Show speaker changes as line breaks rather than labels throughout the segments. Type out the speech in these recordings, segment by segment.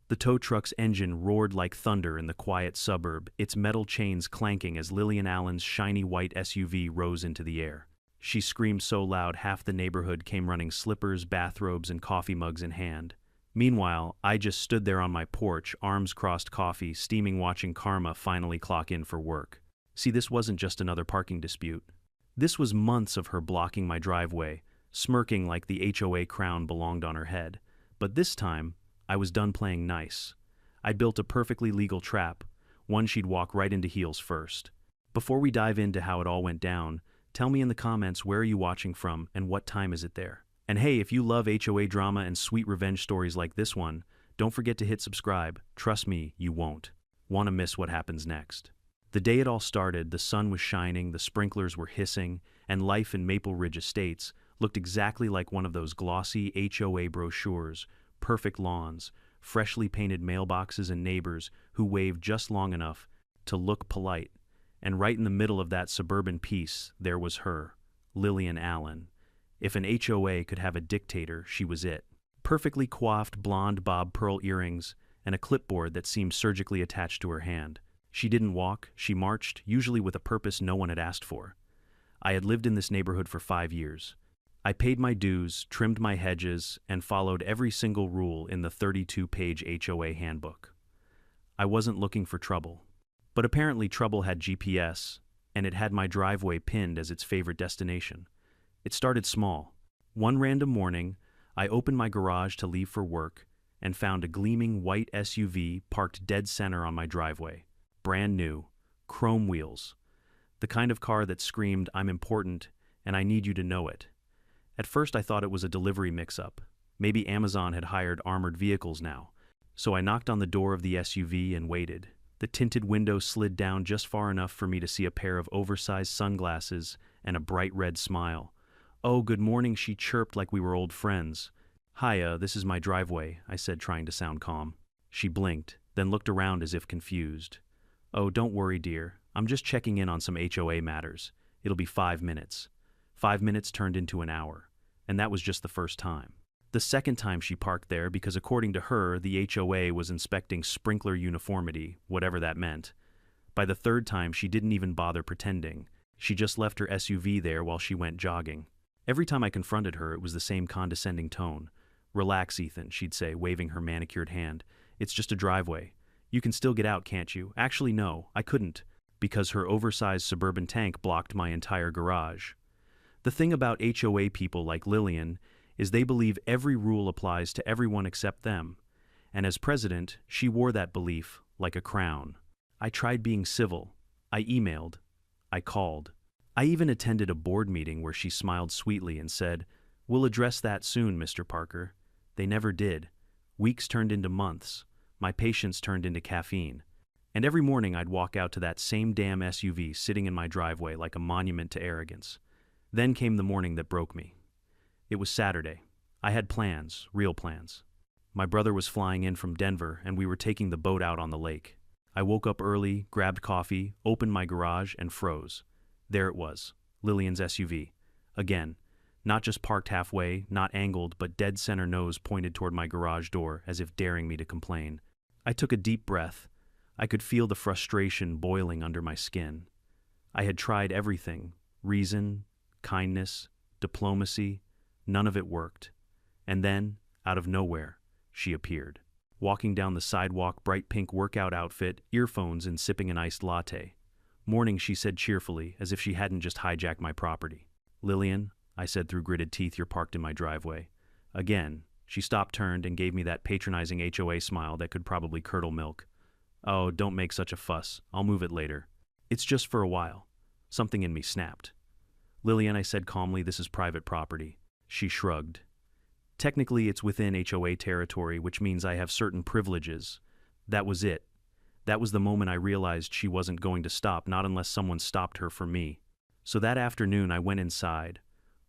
The tow truck's engine roared like thunder in the quiet suburb, its metal chains clanking as Lillian Allen's shiny white SUV rose into the air. She screamed so loud half the neighborhood came running, slippers, bathrobes, and coffee mugs in hand. Meanwhile, I just stood there on my porch, arms crossed, coffee steaming, watching Karma finally clock in for work. See, this wasn't just another parking dispute. This was months of her blocking my driveway, smirking like the HOA crown belonged on her head. But this time, I was done playing nice. I built a perfectly legal trap, one she'd walk right into heels first. Before we dive into how it all went down, tell me in the comments where are you watching from and what time is it there? And hey, if you love HOA drama and sweet revenge stories like this one, don't forget to hit subscribe. Trust me, you won't want to miss what happens next. The day it all started, the sun was shining, the sprinklers were hissing, and life in Maple Ridge Estates looked exactly like one of those glossy HOA brochures. Perfect lawns, freshly painted mailboxes, and neighbors who waved just long enough to look polite. And right in the middle of that suburban peace, there was her, Lillian Allen. If an HOA could have a dictator, she was it. Perfectly coiffed blonde bob pearl earrings and a clipboard that seemed surgically attached to her hand. She didn't walk, she marched, usually with a purpose no one had asked for. I had lived in this neighborhood for 5 years. I paid my dues, trimmed my hedges, and followed every single rule in the 32-page HOA handbook. I wasn't looking for trouble. But apparently trouble had GPS, and it had my driveway pinned as its favorite destination. It started small. One random morning, I opened my garage to leave for work and found a gleaming white SUV parked dead center on my driveway. Brand new, chrome wheels. The kind of car that screamed, "I'm important, and I need you to know it." At first I thought it was a delivery mix-up. Maybe Amazon had hired armored vehicles now. So I knocked on the door of the SUV and waited. The tinted window slid down just far enough for me to see a pair of oversized sunglasses and a bright red smile. "Oh, good morning," she chirped like we were old friends. "Hiya, this is my driveway," I said, trying to sound calm. She blinked, then looked around as if confused. "Oh, don't worry, dear. I'm just checking in on some HOA matters. It'll be 5 minutes." 5 minutes turned into an hour, and that was just the first time. The second time she parked there because according to her, the HOA was inspecting sprinkler uniformity, whatever that meant. By the third time, she didn't even bother pretending. She just left her SUV there while she went jogging. Every time I confronted her, it was the same condescending tone. "Relax, Ethan," she'd say, waving her manicured hand. "It's just a driveway. You can still get out, can't you?" Actually, no, I couldn't, because her oversized suburban tank blocked my entire garage. The thing about HOA people like Lillian is they believe every rule applies to everyone except them. And as president, she wore that belief like a crown. I tried being civil. I emailed. I called. I even attended a board meeting where she smiled sweetly and said, "We'll address that soon, Mr. Parker." They never did. Weeks turned into months. My patience turned into caffeine. And every morning I'd walk out to that same damn SUV sitting in my driveway like a monument to arrogance. Then came the morning that broke me. It was Saturday. I had plans, real plans. My brother was flying in from Denver, and we were taking the boat out on the lake. I woke up early, grabbed coffee, opened my garage, and froze. There it was, Lillian's SUV. Again, not just parked halfway, not angled, but dead center, nose pointed toward my garage door, as if daring me to complain. I took a deep breath. I could feel the frustration boiling under my skin. I had tried everything: reason, kindness, diplomacy. None of it worked. And then, out of nowhere, she appeared. Walking down the sidewalk, bright pink workout outfit, earphones, and sipping an iced latte. "Morning," she said cheerfully, as if she hadn't just hijacked my property. "Lillian," I said through gritted teeth, "you're parked in my driveway." Again, she stopped, turned, and gave me that patronizing HOA smile that could probably curdle milk. "Oh, don't make such a fuss. I'll move it later. It's just for a while." Something in me snapped. "Lillian," I said calmly, "this is private property." She shrugged. "Technically, it's within HOA territory, which means I have certain privileges." That was it. That was the moment I realized she wasn't going to stop, not unless someone stopped her for me. So that afternoon, I went inside,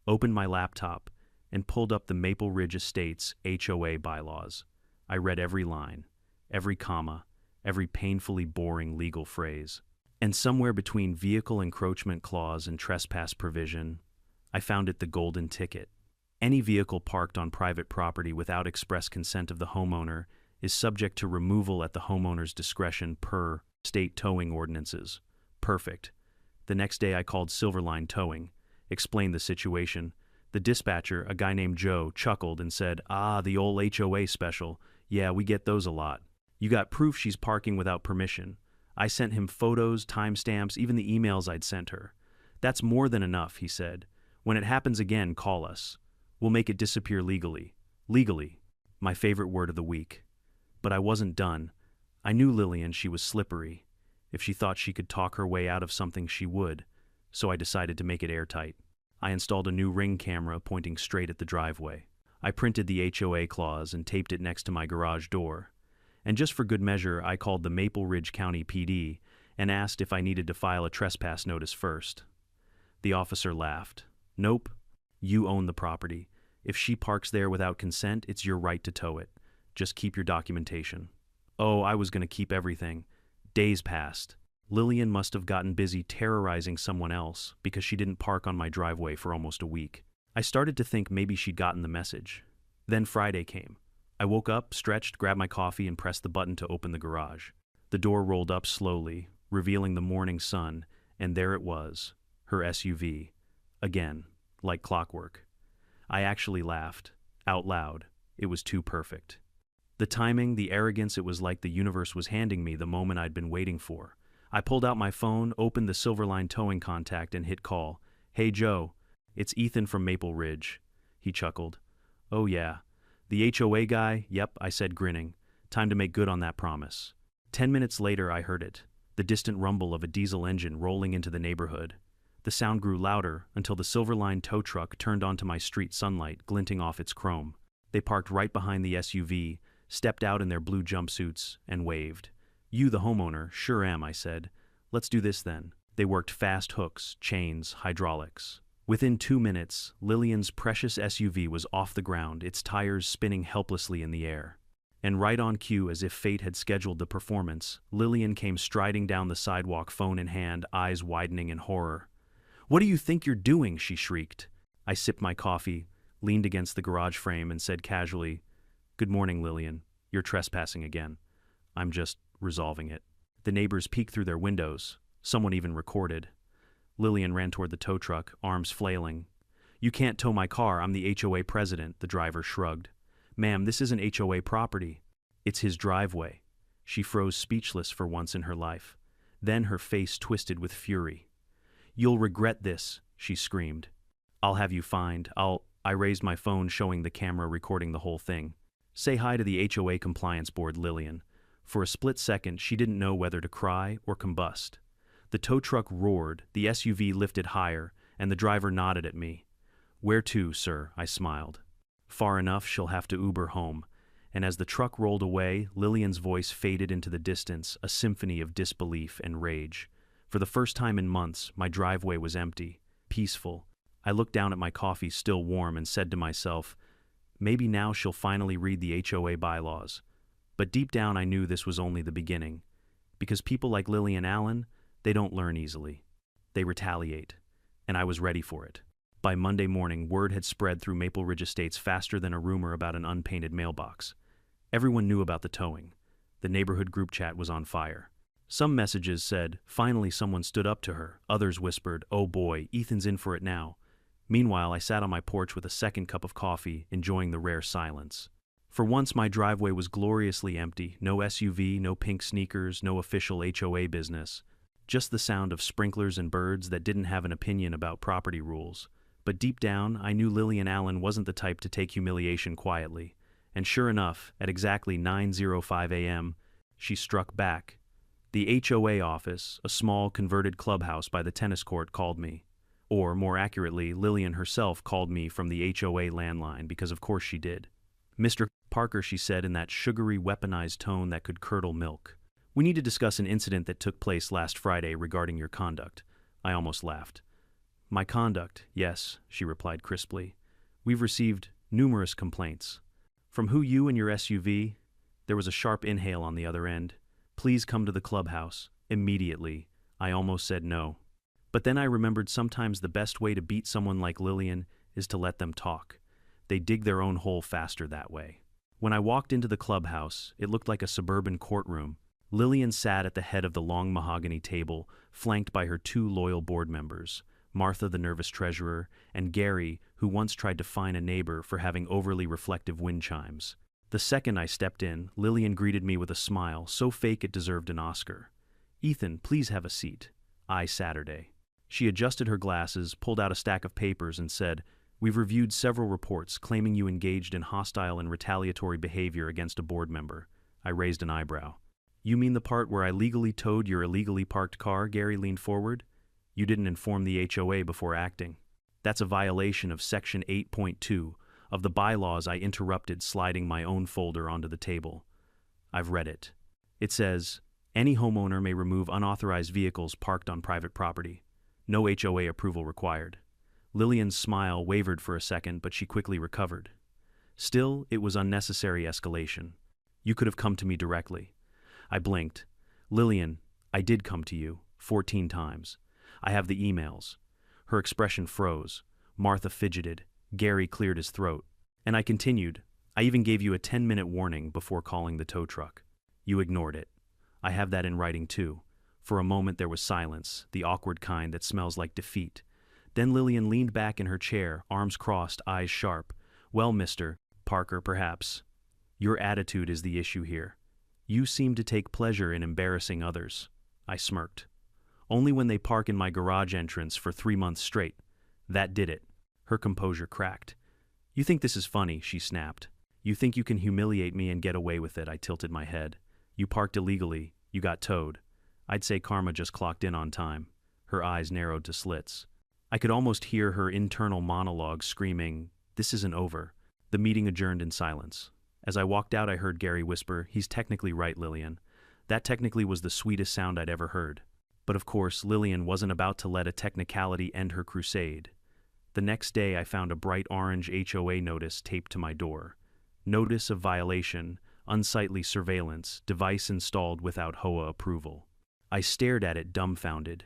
opened my laptop, and pulled up the Maple Ridge Estates HOA bylaws. I read every line, every comma, every painfully boring legal phrase. And somewhere between vehicle encroachment clause and trespass provision, I found it the golden ticket. Any vehicle parked on private property without express consent of the homeowner is subject to removal at the homeowner's discretion per state towing ordinances. Perfect. The next day I called Silverline Towing, explained the situation. The dispatcher, a guy named Joe, chuckled and said, "Ah, the old HOA special. Yeah, we get those a lot. You got proof she's parking without permission." I sent him photos, timestamps, even the emails I'd sent her. "That's more than enough," he said. "When it happens again, call us. We'll make it disappear legally." Legally. My favorite word of the week. But I wasn't done. I knew Lillian, she was slippery. If she thought she could talk her way out of something, she would. So I decided to make it airtight. I installed a new Ring camera pointing straight at the driveway. I printed the HOA clause and taped it next to my garage door. And just for good measure, I called the Maple Ridge County PD and asked if I needed to file a trespass notice first. The officer laughed. "Nope. You own the property. If she parks there without consent, it's your right to tow it. Just keep your documentation." Oh, I was going to keep everything. Days passed. Lillian must have gotten busy terrorizing someone else because she didn't park on my driveway for almost a week. I started to think maybe she'd gotten the message. Then Friday came. I woke up, stretched, grabbed my coffee, and pressed the button to open the garage. The door rolled up slowly, revealing the morning sun, and there it was, her SUV. Again, like clockwork. I actually laughed, out loud. It was too perfect. The timing, the arrogance, it was like the universe was handing me the moment I'd been waiting for. I pulled out my phone, opened the Silverline Towing contact, and hit call. "Hey, Joe. It's Ethan from Maple Ridge." He chuckled. "Oh, yeah. The HOA guy?" "Yep," I said, grinning. "Time to make good on that promise." 10 minutes later, I heard it. The distant rumble of a diesel engine rolling into the neighborhood. The sound grew louder until the Silverline tow truck turned onto my street sunlight, glinting off its chrome. They parked right behind the SUV, stepped out in their blue jumpsuits, and waved. "You the homeowner?" "Sure am," I said. "Let's do this then." They worked fast hooks, chains, hydraulics. Within 2 minutes, Lillian's precious SUV was off the ground, its tires spinning helplessly in the air. And right on cue, as if fate had scheduled the performance, Lillian came striding down the sidewalk, phone in hand, eyes widening in horror. "What do you think you're doing?" she shrieked. I sipped my coffee, leaned against the garage frame, and said casually, "Good morning, Lillian. You're trespassing again. I'm just resolving it." The neighbors peeked through their windows. Someone even recorded. Lillian ran toward the tow truck, arms flailing. "You can't tow my car. I'm the HOA president," the driver shrugged. "Ma'am, this isn't HOA property. It's his driveway." She froze speechless for once in her life. Then her face twisted with fury. "You'll regret this," she screamed. "I'll have you fined. I raised my phone, showing the camera recording the whole thing. "Say hi to the HOA compliance board, Lillian." For a split second, she didn't know whether to cry or combust. The tow truck roared, the SUV lifted higher, and the driver nodded at me. "Where to, sir?" I smiled. "Far enough, she'll have to Uber home." And as the truck rolled away, Lillian's voice faded into the distance, a symphony of disbelief and rage. For the first time in months, my driveway was empty, peaceful. I looked down at my coffee, still warm, and said to myself, maybe now she'll finally read the HOA bylaws. But deep down I knew this was only the beginning. Because people like Lillian Allen, they don't learn easily. They retaliate. And I was ready for it. By Monday morning, word had spread through Maple Ridge Estates faster than a rumor about an unpainted mailbox. Everyone knew about the towing. The neighborhood group chat was on fire. Some messages said, "Finally someone stood up to her." Others whispered, "Oh boy, Ethan's in for it now." Meanwhile, I sat on my porch with a second cup of coffee, enjoying the rare silence. For once, my driveway was gloriously empty. No SUV, no pink sneakers, no official HOA business. Just the sound of sprinklers and birds that didn't have an opinion about property rules. But deep down, I knew Lillian Allen wasn't the type to take humiliation quietly. And sure enough, at exactly 9:05 a.m., she struck back. The HOA office, a small converted clubhouse by the tennis court, called me. Or, more accurately, Lillian herself called me from the HOA landline, because of course she did. "Mr. Parker," she said in that sugary, weaponized tone that could curdle milk. "We need to discuss an incident that took place last Friday regarding your conduct." I almost laughed. "My conduct, yes," she replied crisply. "We've received numerous complaints. From who you and your SUV?" There was a sharp inhale on the other end. "Please come to the clubhouse. Immediately." I almost said no. But then I remembered sometimes the best way to beat someone like Lillian is to let them talk. They dig their own hole faster that way. When I walked into the clubhouse, it looked like a suburban courtroom. Lillian sat at the head of the long mahogany table, flanked by her two loyal board members, Martha the nervous treasurer, and Gary, who once tried to fine a neighbor for having overly reflective wind chimes. The second I stepped in, Lillian greeted me with a smile so fake it deserved an Oscar. "Ethan, please have a seat. Saturday." She adjusted her glasses, pulled out a stack of papers, and said, "We've reviewed several reports claiming you engaged in hostile and retaliatory behavior against a board member." I raised an eyebrow. "You mean the part where I legally towed your illegally parked car?" Gary leaned forward. "You didn't inform the HOA before acting. That's a violation of Section 8.2 of the bylaws." I interrupted, sliding my own folder onto the table. "I've read it. It says, any homeowner may remove unauthorized vehicles parked on private property. No HOA approval required." Lillian's smile wavered for a second, but she quickly recovered. "Still, it was unnecessary escalation. You could have come to me directly." I blinked. "Lillian, I did come to you, 14 times. I have the emails." Her expression froze. Martha fidgeted. Gary cleared his throat. And I continued, "I even gave you a 10-minute warning before calling the tow truck. You ignored it. I have that in writing too." For a moment there was silence, the awkward kind that smells like defeat. Then Lillian leaned back in her chair, arms crossed, eyes sharp. "Well, Mr. Parker, perhaps. Your attitude is the issue here. You seem to take pleasure in embarrassing others." I smirked. "Only when they park in my garage entrance for 3 months straight. That did it." Her composure cracked. "You think this is funny," she snapped. "You think you can humiliate me and get away with it?" I tilted my head. "You parked illegally. You got towed. I'd say karma just clocked in on time." Her eyes narrowed to slits. I could almost hear her internal monologue screaming, "This isn't over." The meeting adjourned in silence. As I walked out, I heard Gary whisper, "He's technically right, Lillian." That technically was the sweetest sound I'd ever heard. But of course, Lillian wasn't about to let a technicality end her crusade. The next day, I found a bright orange HOA notice taped to my door. "Notice of violation, unsightly surveillance, device installed without HOA approval." I stared at it dumbfounded.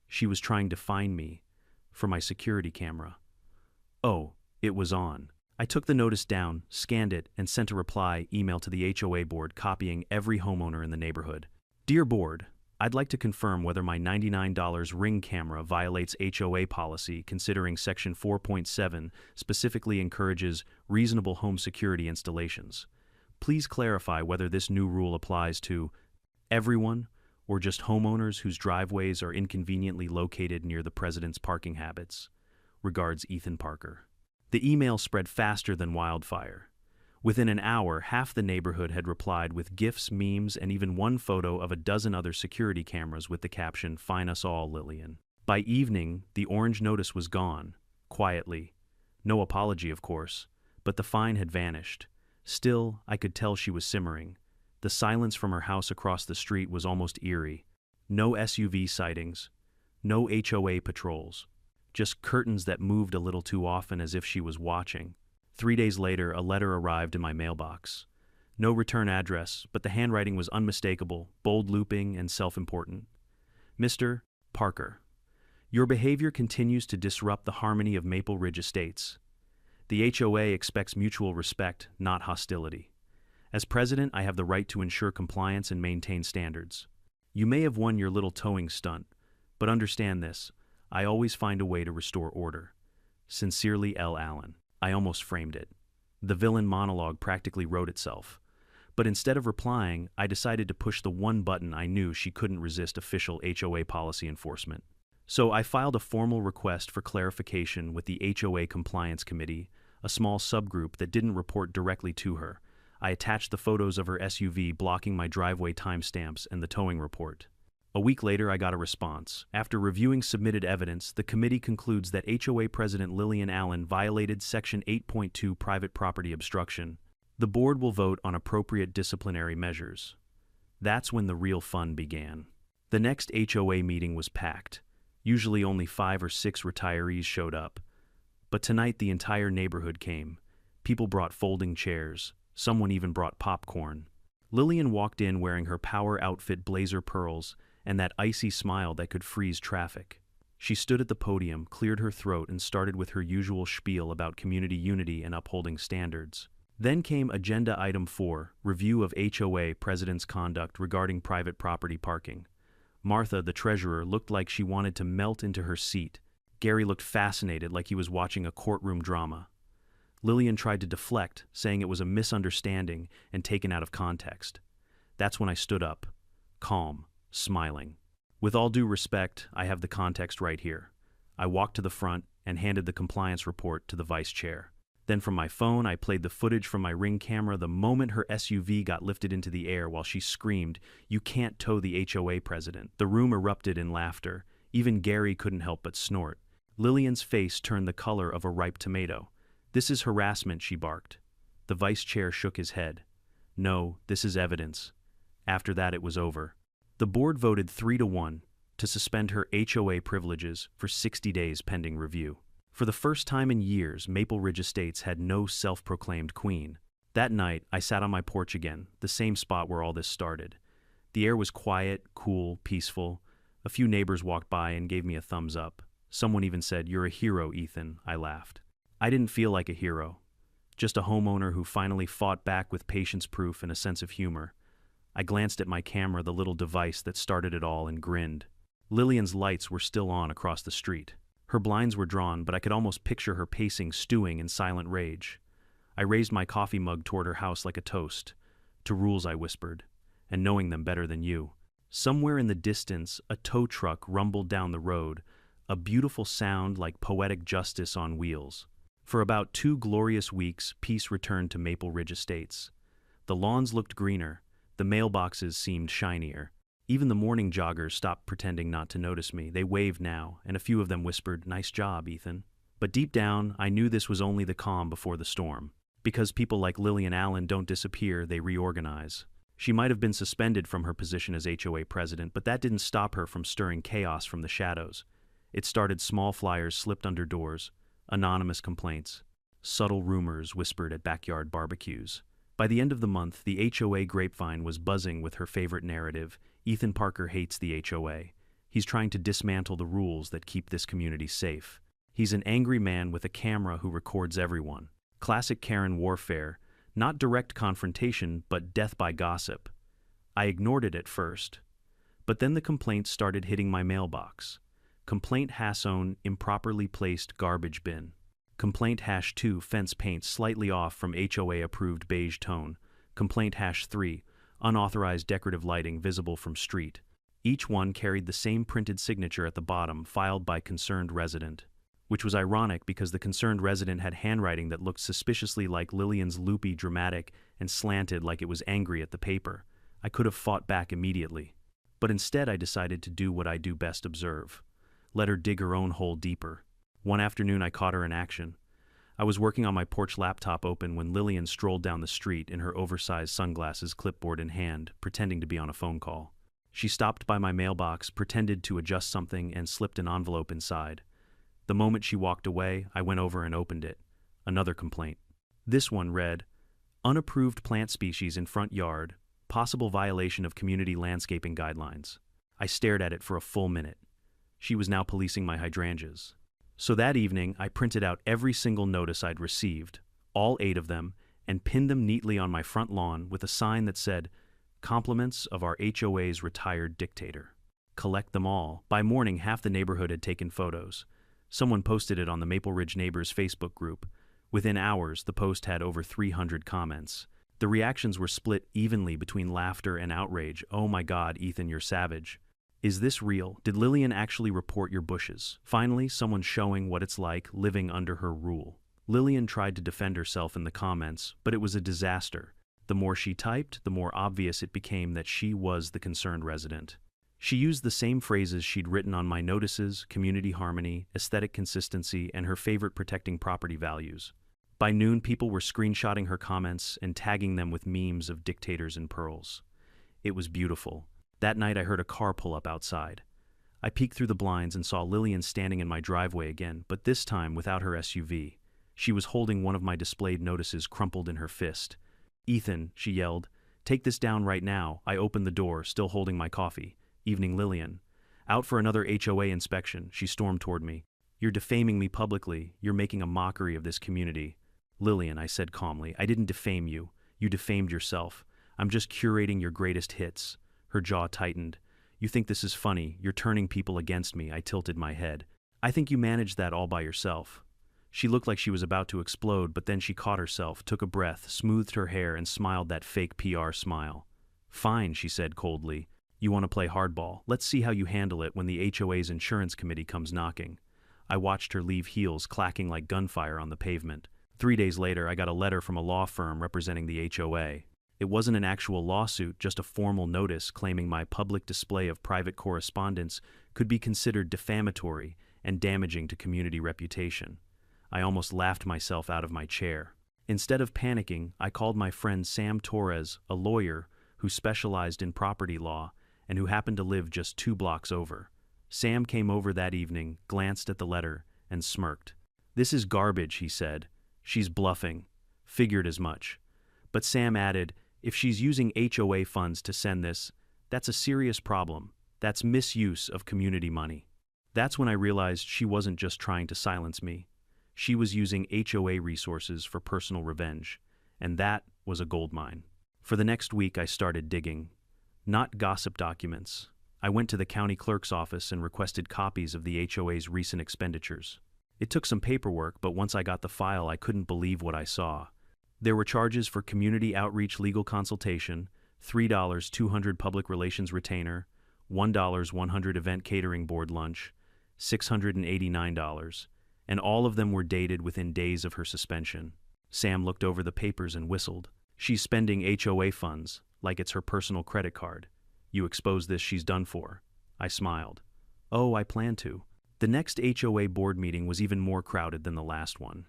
She was trying to find me for my security camera. Oh, it was on. I took the notice down, scanned it, and sent a reply email to the HOA board copying every homeowner in the neighborhood. "Dear board, I'd like to confirm whether my $99 Ring camera violates HOA policy, considering Section 4.7 specifically encourages reasonable home security installations. Please clarify whether this new rule applies to everyone or just homeowners whose driveways are inconveniently located near the president's parking habits. Regards, Ethan Parker." The email spread faster than wildfire. Within an hour, half the neighborhood had replied with GIFs, memes, and even one photo of a dozen other security cameras with the caption, "Fine us all, Lillian." By evening, the orange notice was gone, quietly. No apology, of course, but the fine had vanished. Still, I could tell she was simmering. The silence from her house across the street was almost eerie. No SUV sightings, no HOA patrols. Just curtains that moved a little too often as if she was watching. 3 days later, a letter arrived in my mailbox. No return address, but the handwriting was unmistakable, bold looping, and self-important. "Mr. Parker, your behavior continues to disrupt the harmony of Maple Ridge Estates. The HOA expects mutual respect, not hostility. As president, I have the right to ensure compliance and maintain standards. You may have won your little towing stunt, but understand this. I always find a way to restore order. Sincerely, L. Allen." I almost framed it. The villain monologue practically wrote itself. But instead of replying, I decided to push the one button I knew she couldn't resist: official HOA policy enforcement. So I filed a formal request for clarification with the HOA Compliance Committee, a small subgroup that didn't report directly to her. I attached the photos of her SUV blocking my driveway timestamps and the towing report. A week later, I got a response. After reviewing submitted evidence, the committee concludes that HOA President Lillian Allen violated Section 8.2 private property obstruction. The board will vote on appropriate disciplinary measures. That's when the real fun began. The next HOA meeting was packed. Usually only 5 or 6 retirees showed up. But tonight the entire neighborhood came. People brought folding chairs. Someone even brought popcorn. Lillian walked in wearing her power outfit blazer pearls and that icy smile that could freeze traffic. She stood at the podium, cleared her throat, and started with her usual spiel about community unity and upholding standards. Then came Agenda Item 4, Review of HOA President's Conduct Regarding Private Property Parking. Martha, the treasurer, looked like she wanted to melt into her seat. Gary looked fascinated, like he was watching a courtroom drama. Lillian tried to deflect, saying it was a misunderstanding and taken out of context. That's when I stood up, calm, smiling. With all due respect, I have the context right here. I walked to the front and handed the compliance report to the vice chair. Then from my phone, I played the footage from my Ring camera the moment her SUV got lifted into the air while she screamed, "You can't tow the HOA president." The room erupted in laughter. Even Gary couldn't help but snort. Lillian's face turned the color of a ripe tomato. "This is harassment," she barked. The vice chair shook his head. "No, this is evidence." After that, it was over. The board voted 3-1 to suspend her HOA privileges for 60 days pending review. For the first time in years, Maple Ridge Estates had no self-proclaimed queen. That night, I sat on my porch again, the same spot where all this started. The air was quiet, cool, peaceful. A few neighbors walked by and gave me a thumbs up. Someone even said, "You're a hero, Ethan." I laughed. I didn't feel like a hero, just a homeowner who finally fought back with patience proof and a sense of humor. I glanced at my camera, the little device that started it all, and grinned. Lillian's lights were still on across the street. Her blinds were drawn, but I could almost picture her pacing, stewing in silent rage. I raised my coffee mug toward her house like a toast. "To rules," I whispered, "and knowing them better than you." Somewhere in the distance, a tow truck rumbled down the road, a beautiful sound like poetic justice on wheels. For about 2 glorious weeks, peace returned to Maple Ridge Estates. The lawns looked greener, the mailboxes seemed shinier. Even the morning joggers stopped pretending not to notice me. They waved now, and a few of them whispered, "Nice job, Ethan." But deep down, I knew this was only the calm before the storm. Because people like Lillian Allen don't disappear, they reorganize. She might have been suspended from her position as HOA president, but that didn't stop her from stirring chaos from the shadows. It started small flyers slipped under doors, anonymous complaints, subtle rumors whispered at backyard barbecues. By the end of the month, the HOA grapevine was buzzing with her favorite narrative: Ethan Parker hates the HOA. He's trying to dismantle the rules that keep this community safe. He's an angry man with a camera who records everyone. Classic Karen warfare, not direct confrontation, but death by gossip. I ignored it at first. But then the complaints started hitting my mailbox. Complaint #1 improperly placed garbage bin. Complaint #2 fence paint slightly off from HOA approved beige tone. Complaint #3 unauthorized decorative lighting visible from street. Each one carried the same printed signature at the bottom, filed by concerned resident. Which was ironic because the concerned resident had handwriting that looked suspiciously like Lillian's, loopy, dramatic, and slanted like it was angry at the paper. I could have fought back immediately. But instead I decided to do what I do best: observe. Let her dig her own hole deeper. One afternoon I caught her in action. I was working on my porch laptop open when Lillian strolled down the street in her oversized sunglasses, clipboard in hand, pretending to be on a phone call. She stopped by my mailbox, pretended to adjust something, and slipped an envelope inside. The moment she walked away, I went over and opened it. Another complaint. This one read, "Unapproved plant species in front yard, possible violation of community landscaping guidelines." I stared at it for a full minute. She was now policing my hydrangeas. So that evening, I printed out every single notice I'd received, all 8 of them, and pinned them neatly on my front lawn with a sign that said, "Compliments of our HOA's retired dictator." Collect them all. By morning, half the neighborhood had taken photos. Someone posted it on the Maple Ridge Neighbors Facebook group. Within hours, the post had over 300 comments. The reactions were split evenly between laughter and outrage. "Oh my God, Ethan, you're savage. Is this real? Did Lillian actually report your bushes?" Finally, someone showing what it's like living under her rule. Lillian tried to defend herself in the comments, but it was a disaster. The more she typed, the more obvious it became that she was the concerned resident. She used the same phrases she'd written on my notices: community harmony, aesthetic consistency, and her favorite: protecting property values. By noon, people were screenshotting her comments and tagging them with memes of dictators and pearls. It was beautiful. That night I heard a car pull up outside. I peeked through the blinds and saw Lillian standing in my driveway again, but this time without her SUV. She was holding one of my displayed notices crumpled in her fist. "Ethan," she yelled, "take this down right now." I opened the door, still holding my coffee. "Evening, Lillian." "Out for another HOA inspection," she stormed toward me. "You're defaming me publicly. You're making a mockery of this community." Lillian, I said calmly, I didn't defame you. You defamed yourself. I'm just curating your greatest hits. Her jaw tightened. You think this is funny. You're turning people against me. I tilted my head. I think you managed that all by yourself. She looked like she was about to explode, but then she caught herself, took a breath, smoothed her hair, and smiled that fake PR smile. Fine, she said coldly. You want to play hardball. Let's see how you handle it when the HOA's insurance committee comes knocking. I watched her leave, heels clacking like gunfire on the pavement. 3 days later, I got a letter from a law firm representing the HOA. It wasn't an actual lawsuit, just a formal notice claiming my public display of private correspondence could be considered defamatory and damaging to community reputation. I almost laughed myself out of my chair. Instead of panicking, I called my friend Sam Torres, a lawyer who specialized in property law and who happened to live just 2 blocks over. Sam came over that evening, glanced at the letter, and smirked. This is garbage, he said. She's bluffing. Figured as much. But Sam added, if she's using HOA funds to send this, that's a serious problem. That's misuse of community money. That's when I realized she wasn't just trying to silence me. She was using HOA resources for personal revenge, and that was a goldmine. For the next week, I started digging. Not gossip documents. I went to the county clerk's office and requested copies of the HOA's recent expenditures. It took some paperwork, but once I got the file, I couldn't believe what I saw. There were charges for community outreach legal consultation, $3 $200 public relations retainer, $1 $100 event catering board lunch, $689, and all of them were dated within days of her suspension. Sam looked over the papers and whistled. She's spending HOA funds, like it's her personal credit card. You expose this, she's done for. I smiled. Oh, I plan to. The next HOA board meeting was even more crowded than the last one.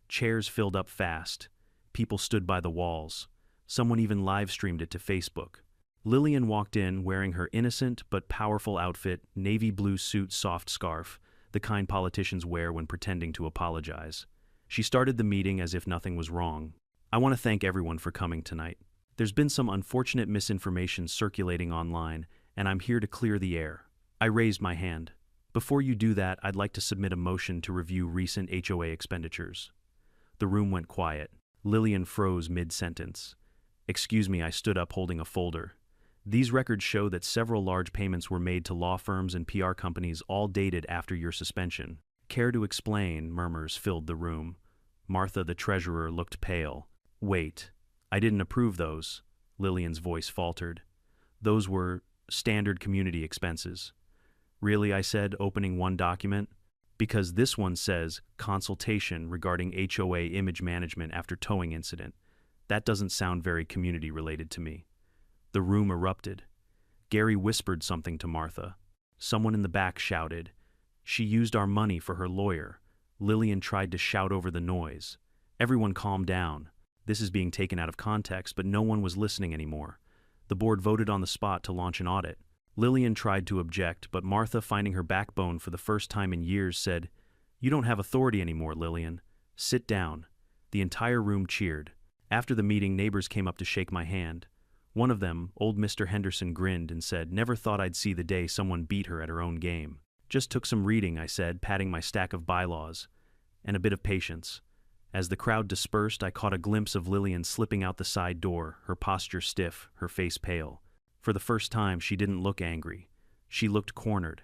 Chairs filled up fast. People stood by the walls. Someone even live-streamed it to Facebook. Lillian walked in wearing her innocent but powerful outfit, navy blue suit, soft scarf, the kind politicians wear when pretending to apologize. She started the meeting as if nothing was wrong. I want to thank everyone for coming tonight. There's been some unfortunate misinformation circulating online, and I'm here to clear the air. I raised my hand. Before you do that, I'd like to submit a motion to review recent HOA expenditures. The room went quiet. Lillian froze mid-sentence. Excuse me, I stood up holding a folder. These records show that several large payments were made to law firms and PR companies, all dated after your suspension. Care to explain? Murmurs filled the room. Martha, the treasurer, looked pale. Wait, I didn't approve those. Lillian's voice faltered. Those were standard community expenses. Really, I said, opening one document. Because this one says consultation regarding HOA image management after towing incident. That doesn't sound very community related to me. The room erupted. Gary whispered something to Martha. Someone in the back shouted. She used our money for her lawyer. Lillian tried to shout over the noise. Everyone calmed down. This is being taken out of context, but no one was listening anymore. The board voted on the spot to launch an audit. Lillian tried to object, but Martha, finding her backbone for the first time in years, said, You don't have authority anymore, Lillian. Sit down. The entire room cheered. After the meeting, neighbors came up to shake my hand. One of them, old Mr. Henderson, grinned and said, Never thought I'd see the day someone beat her at her own game. Just took some reading, I said, patting my stack of bylaws. And a bit of patience. As the crowd dispersed, I caught a glimpse of Lillian slipping out the side door, her posture stiff, her face pale. For the first time, she didn't look angry. She looked cornered.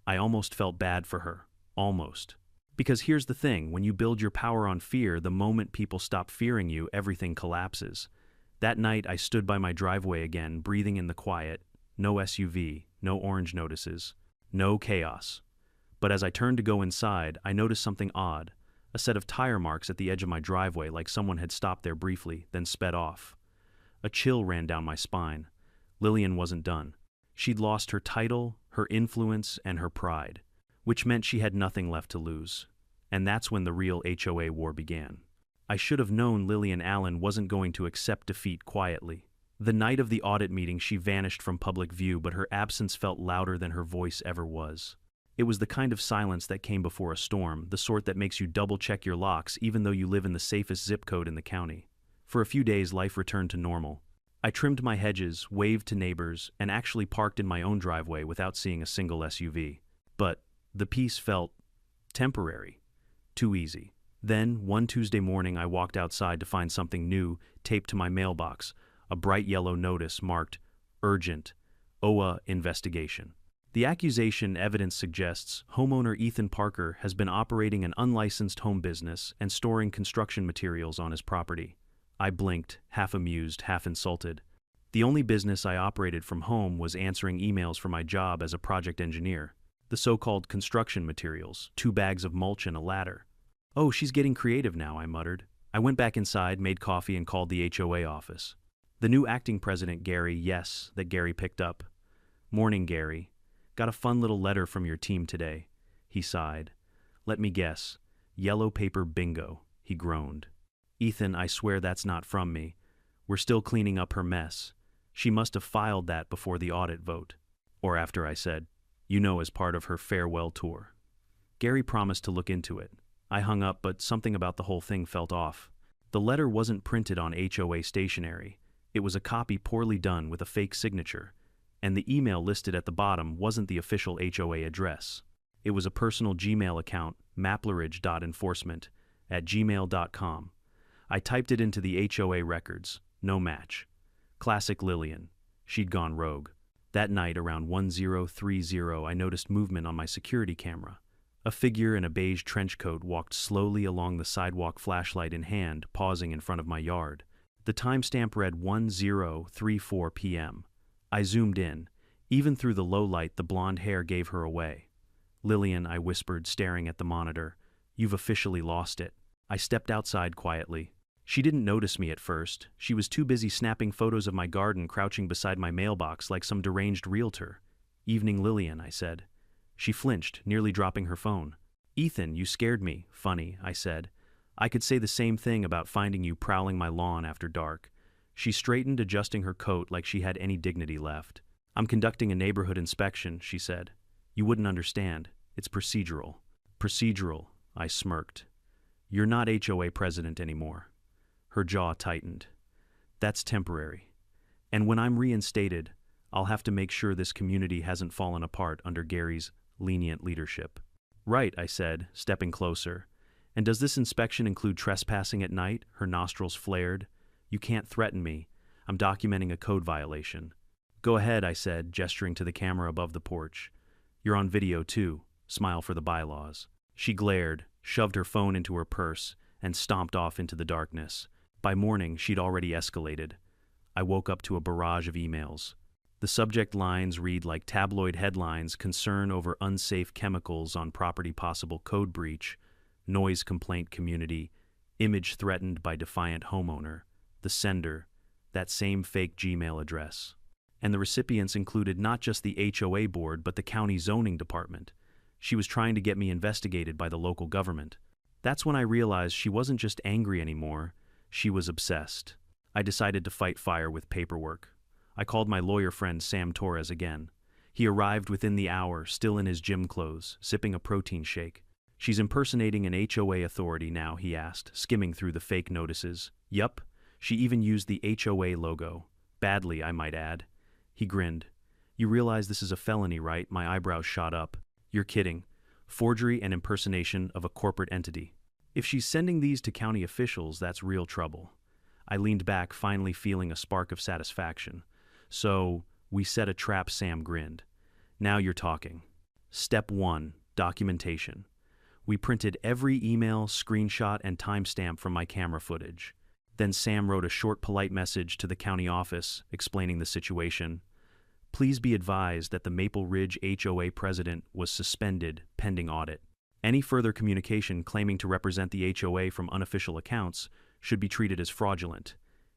I almost felt bad for her. Almost. Because here's the thing, when you build your power on fear, the moment people stop fearing you, everything collapses. That night, I stood by my driveway again, breathing in the quiet. No SUV, no orange notices, no chaos. But as I turned to go inside, I noticed something odd. A set of tire marks at the edge of my driveway, like someone had stopped there briefly, then sped off. A chill ran down my spine. Lillian wasn't done. She'd lost her title, her influence, and her pride, which meant she had nothing left to lose. And that's when the real HOA war began. I should have known Lillian Allen wasn't going to accept defeat quietly. The night of the audit meeting, she vanished from public view, but her absence felt louder than her voice ever was. It was the kind of silence that came before a storm, the sort that makes you double-check your locks even though you live in the safest zip code in the county. For a few days, life returned to normal. I trimmed my hedges, waved to neighbors, and actually parked in my own driveway without seeing a single SUV. But the peace felt temporary. Too easy. Then, one Tuesday morning, I walked outside to find something new taped to my mailbox, a bright yellow notice marked Urgent, HOA Investigation. The accusation evidence suggests homeowner Ethan Parker has been operating an unlicensed home business and storing construction materials on his property. I blinked, half amused, half insulted. The only business I operated from home was answering emails for my job as a project engineer. The so-called construction materials, 2 bags of mulch and a ladder. "Oh, she's getting creative now," I muttered. I went back inside, made coffee, and called the HOA office. The new acting president, Gary, yes, that Gary picked up. "Morning, Gary. Got a fun little letter from your team today." He sighed. "Let me guess. Yellow paper bingo," he groaned. "Ethan, I swear that's not from me. We're still cleaning up her mess. She must have filed that before the audit vote. Or after I said, as part of her farewell tour." Gary promised to look into it. I hung up, but something about the whole thing felt off. The letter wasn't printed on HOA stationery. It was a copy poorly done with a fake signature, and the email listed at the bottom wasn't the official HOA address. It was a personal Gmail account, mapleridge.enforcement@gmail.com. I typed it into the HOA records. No match. Classic Lillian. She'd gone rogue. That night, around 10:30, I noticed movement on my security camera. A figure in a beige trench coat walked slowly along the sidewalk, flashlight in hand, pausing in front of my yard. The timestamp read 10:34 p.m. I zoomed in. Even through the low light, the blonde hair gave her away. "Lillian," I whispered, staring at the monitor, "you've officially lost it." I stepped outside quietly. She didn't notice me at first. She was too busy snapping photos of my garden, crouching beside my mailbox like some deranged realtor. "Evening, Lillian," I said. She flinched, nearly dropping her phone. "Ethan, you scared me." "Funny," I said. "I could say the same thing about finding you prowling my lawn after dark." She straightened, adjusting her coat like she had any dignity left. "I'm conducting a neighborhood inspection," she said. "You wouldn't understand. It's procedural." "Procedural," I smirked. "You're not HOA president anymore." Her jaw tightened. "That's temporary. And when I'm reinstated, I'll have to make sure this community hasn't fallen apart under Gary's lenient leadership." "Right," I said, stepping closer. "And does this inspection include trespassing at night?" Her nostrils flared. "You can't threaten me. I'm documenting a code violation." "Go ahead," I said, gesturing to the camera above the porch. "You're on video too. Smile for the bylaws." She glared, shoved her phone into her purse, and stomped off into the darkness. By morning, she'd already escalated. I woke up to a barrage of emails. The subject lines read like tabloid headlines: concern over unsafe chemicals on property, possible code breach, noise complaint community, image threatened by defiant homeowner, the sender, that same fake Gmail address. And the recipients included not just the HOA board, but the county zoning department. She was trying to get me investigated by the local government. That's when I realized she wasn't just angry anymore, she was obsessed. I decided to fight fire with paperwork. I called my lawyer friend Sam Torres again. He arrived within the hour, still in his gym clothes, sipping a protein shake. "She's impersonating an HOA authority now?" he asked, skimming through the fake notices. "Yup. She even used the HOA logo. Badly, I might add." He grinned. "You realize this is a felony, right?" My eyebrows shot up. "You're kidding. Forgery and impersonation of a corporate entity. If she's sending these to county officials, that's real trouble." I leaned back, finally feeling a spark of satisfaction. "So, we set a trap," Sam grinned. "Now you're talking." Step 1, documentation. We printed every email, screenshot, and timestamp from my camera footage. Then Sam wrote a short, polite message to the county office explaining the situation. "Please be advised that the Maple Ridge HOA president was suspended pending audit. Any further communication claiming to represent the HOA from unofficial accounts should be treated as fraudulent."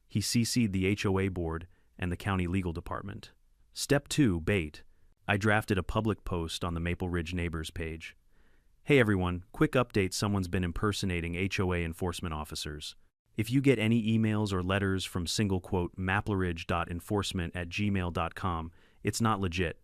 He CC'd the HOA board and the county legal department. Step 2, bait. I drafted a public post on the Maple Ridge Neighbors page. "Hey everyone, quick update: someone's been impersonating HOA enforcement officers. If you get any emails or letters from mapleridge.enforcement@gmail.com, it's not legit.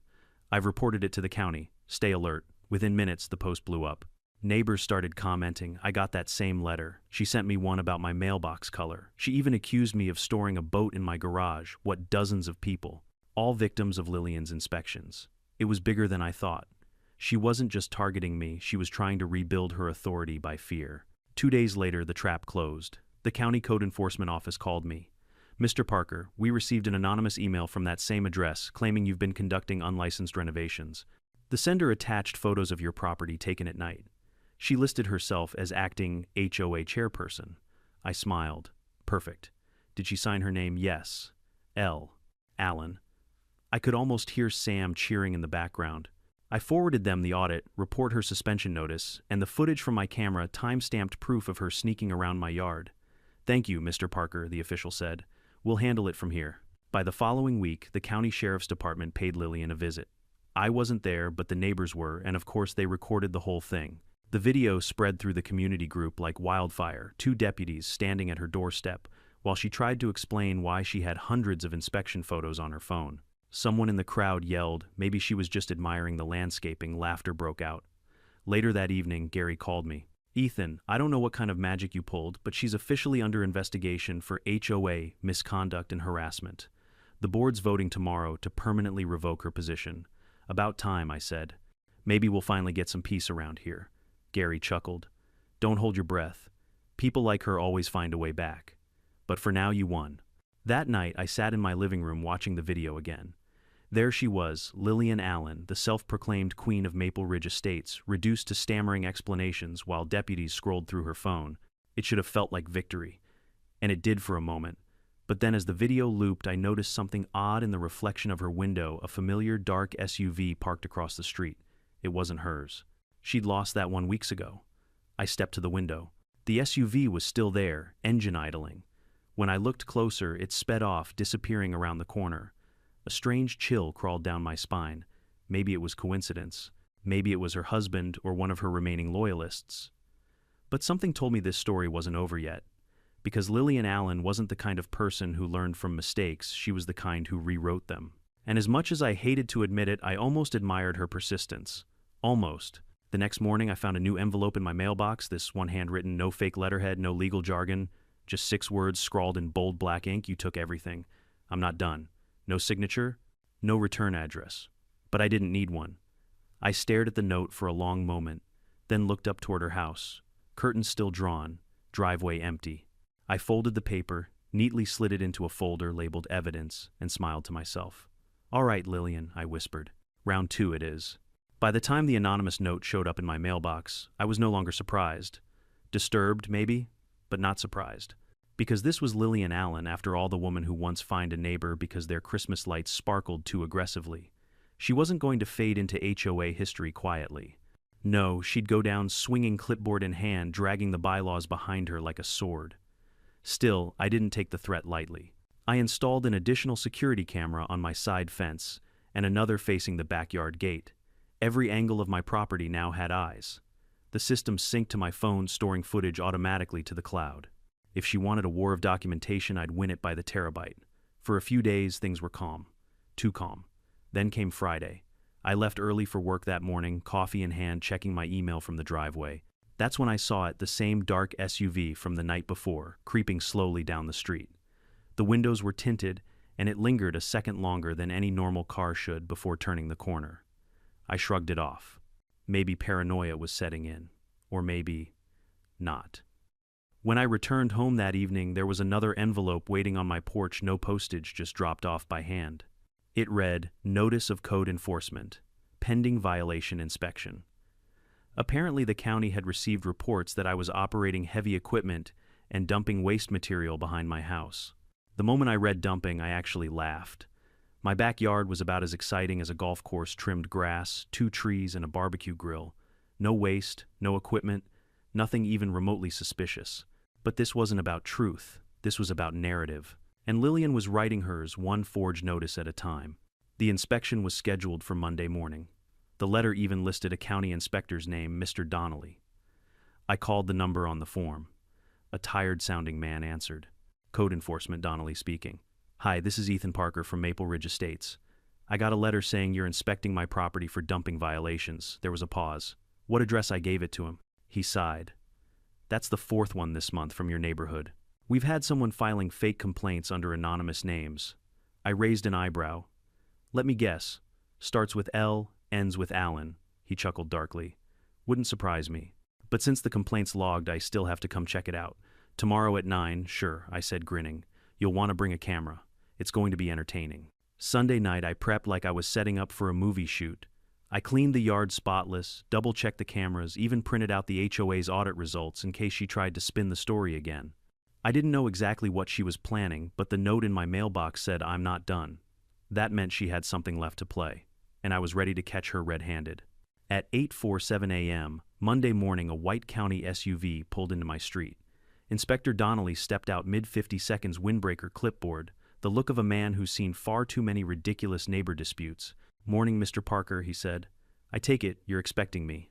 I've reported it to the county. Stay alert." Within minutes, the post blew up. Neighbors started commenting. "I got that same letter. She sent me one about my mailbox color. She even accused me of storing a boat in my garage." What, dozens of people? All victims of Lillian's inspections. It was bigger than I thought. She wasn't just targeting me, she was trying to rebuild her authority by fear. 2 days later, the trap closed. The county code enforcement office called me. Mr. Parker, we received an anonymous email from that same address claiming you've been conducting unlicensed renovations. The sender attached photos of your property taken at night. She listed herself as acting HOA chairperson. I smiled. Perfect. Did she sign her name? Yes. L. Allen. I could almost hear Sam cheering in the background. I forwarded them the audit, report her suspension notice, and the footage from my camera time-stamped proof of her sneaking around my yard. Thank you, Mr. Parker, the official said. We'll handle it from here. By the following week, the county sheriff's department paid Lillian a visit. I wasn't there, but the neighbors were, and of course they recorded the whole thing. The video spread through the community group like wildfire, 2 deputies standing at her doorstep, while she tried to explain why she had hundreds of inspection photos on her phone. Someone in the crowd yelled, maybe she was just admiring the landscaping. Laughter broke out. Later that evening, Gary called me. Ethan, I don't know what kind of magic you pulled, but she's officially under investigation for HOA misconduct and harassment. The board's voting tomorrow to permanently revoke her position. About time, I said. Maybe we'll finally get some peace around here. Gary chuckled. Don't hold your breath. People like her always find a way back. But for now, you won. That night, I sat in my living room watching the video again. There she was, Lillian Allen, the self-proclaimed queen of Maple Ridge Estates, reduced to stammering explanations while deputies scrolled through her phone. It should have felt like victory. And it did for a moment. But then as the video looped, I noticed something odd in the reflection of her window, a familiar dark SUV parked across the street. It wasn't hers. She'd lost that one weeks ago. I stepped to the window. The SUV was still there, engine idling. When I looked closer, it sped off, disappearing around the corner. A strange chill crawled down my spine. Maybe it was coincidence. Maybe it was her husband or one of her remaining loyalists. But something told me this story wasn't over yet. Because Lillian Allen wasn't the kind of person who learned from mistakes, she was the kind who rewrote them. And as much as I hated to admit it, I almost admired her persistence. Almost. The next morning, I found a new envelope in my mailbox, this one handwritten, no fake letterhead, no legal jargon, just 6 words scrawled in bold black ink. You took everything. I'm not done. No signature, no return address. But I didn't need one. I stared at the note for a long moment, then looked up toward her house. Curtains still drawn, driveway empty. I folded the paper, neatly slid it into a folder labeled evidence, and smiled to myself. All right, Lillian, I whispered. Round 2 it is. By the time the anonymous note showed up in my mailbox, I was no longer surprised. Disturbed, maybe, but not surprised. Because this was Lillian Allen, after all, the woman who once fined a neighbor because their Christmas lights sparkled too aggressively. She wasn't going to fade into HOA history quietly. No, she'd go down swinging clipboard in hand, dragging the bylaws behind her like a sword. Still, I didn't take the threat lightly. I installed an additional security camera on my side fence and another facing the backyard gate. Every angle of my property now had eyes. The system synced to my phone, storing footage automatically to the cloud. If she wanted a war of documentation, I'd win it by the terabyte. For a few days, things were calm. Too calm. Then came Friday. I left early for work that morning, coffee in hand, checking my email from the driveway. That's when I saw it, the same dark SUV from the night before, creeping slowly down the street. The windows were tinted, and it lingered a second longer than any normal car should before turning the corner. I shrugged it off. Maybe paranoia was setting in. Or maybe not. When I returned home that evening, there was another envelope waiting on my porch, no postage, just dropped off by hand. It read, Notice of Code Enforcement, Pending Violation Inspection. Apparently the county had received reports that I was operating heavy equipment and dumping waste material behind my house. The moment I read dumping, I actually laughed. My backyard was about as exciting as a golf course, trimmed grass, 2 trees, and a barbecue grill. No waste, no equipment, nothing even remotely suspicious. But this wasn't about truth. This was about narrative. And Lillian was writing hers, one forged notice at a time. The inspection was scheduled for Monday morning. The letter even listed a county inspector's name, Mr. Donnelly. I called the number on the form. A tired-sounding man answered. Code Enforcement, Donnelly speaking. Hi, this is Ethan Parker from Maple Ridge Estates. I got a letter saying you're inspecting my property for dumping violations. There was a pause. What address? I gave it to him. He sighed. That's the 4th one this month from your neighborhood. We've had someone filing fake complaints under anonymous names. I raised an eyebrow. Let me guess. Starts with L, ends with Allen. He chuckled darkly. Wouldn't surprise me. But since the complaint's logged, I still have to come check it out. Tomorrow at 9, sure, I said, grinning. You'll want to bring a camera. It's going to be entertaining. Sunday night, I prepped like I was setting up for a movie shoot. I cleaned the yard spotless, double-checked the cameras, even printed out the HOA's audit results in case she tried to spin the story again. I didn't know exactly what she was planning, but the note in my mailbox said, "I'm not done." That meant she had something left to play, and I was ready to catch her red-handed. At 8:47 a.m., Monday morning, a white county SUV pulled into my street. Inspector Donnelly stepped out mid-50 seconds, windbreaker, clipboard, the look of a man who's seen far too many ridiculous neighbor disputes. "Morning, Mr. Parker," he said. "I take it you're expecting me."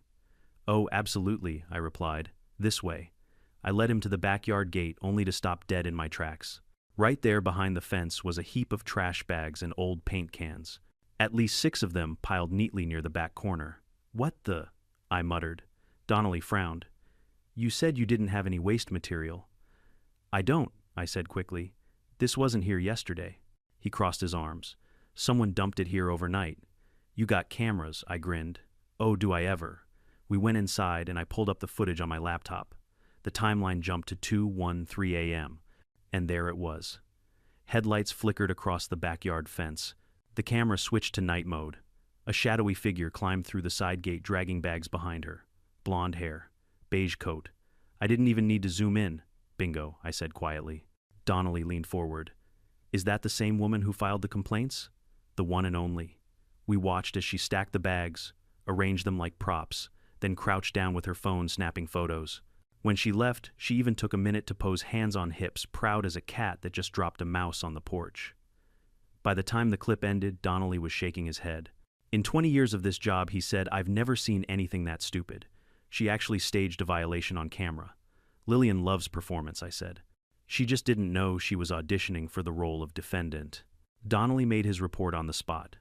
"Oh, absolutely," I replied. "This way." I led him to the backyard gate, only to stop dead in my tracks. Right there behind the fence was a heap of trash bags and old paint cans. At least 6 of them piled neatly near the back corner. "What the?" I muttered. Donnelly frowned. "You said you didn't have any waste material." "I don't," I said quickly. "This wasn't here yesterday." He crossed his arms. "Someone dumped it here overnight." "You got cameras," I grinned. "Oh, do I ever." We went inside and I pulled up the footage on my laptop. The timeline jumped to 2:13 a.m., and there it was. Headlights flickered across the backyard fence. The camera switched to night mode. A shadowy figure climbed through the side gate, dragging bags behind her. Blonde hair, beige coat. I didn't even need to zoom in. "Bingo," I said quietly. Donnelly leaned forward. "Is that the same woman who filed the complaints?" "The one and only." We watched as she stacked the bags, arranged them like props, then crouched down with her phone snapping photos. When she left, she even took a minute to pose hands on hips, proud as a cat that just dropped a mouse on the porch. By the time the clip ended, Donnelly was shaking his head. "In 20 years of this job," he said, "I've never seen anything that stupid." She actually staged a violation on camera. "Lillian loves performance," I said. "She just didn't know she was auditioning for the role of defendant." Donnelly made his report on the spot.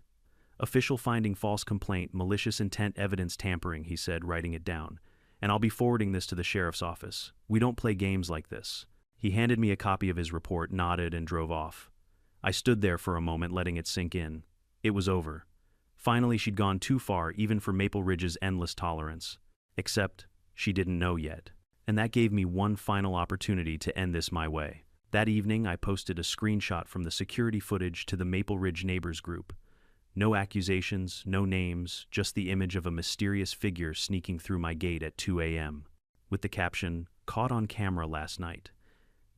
"Official finding, false complaint, malicious intent, evidence tampering," he said, writing it down. "And I'll be forwarding this to the sheriff's office. We don't play games like this." He handed me a copy of his report, nodded, and drove off. I stood there for a moment, letting it sink in. It was over. Finally, she'd gone too far, even for Maple Ridge's endless tolerance. Except, she didn't know yet. And that gave me one final opportunity to end this my way. That evening, I posted a screenshot from the security footage to the Maple Ridge Neighbors group. No accusations, no names, just the image of a mysterious figure sneaking through my gate at 2 a.m. with the caption, "Caught on camera last night."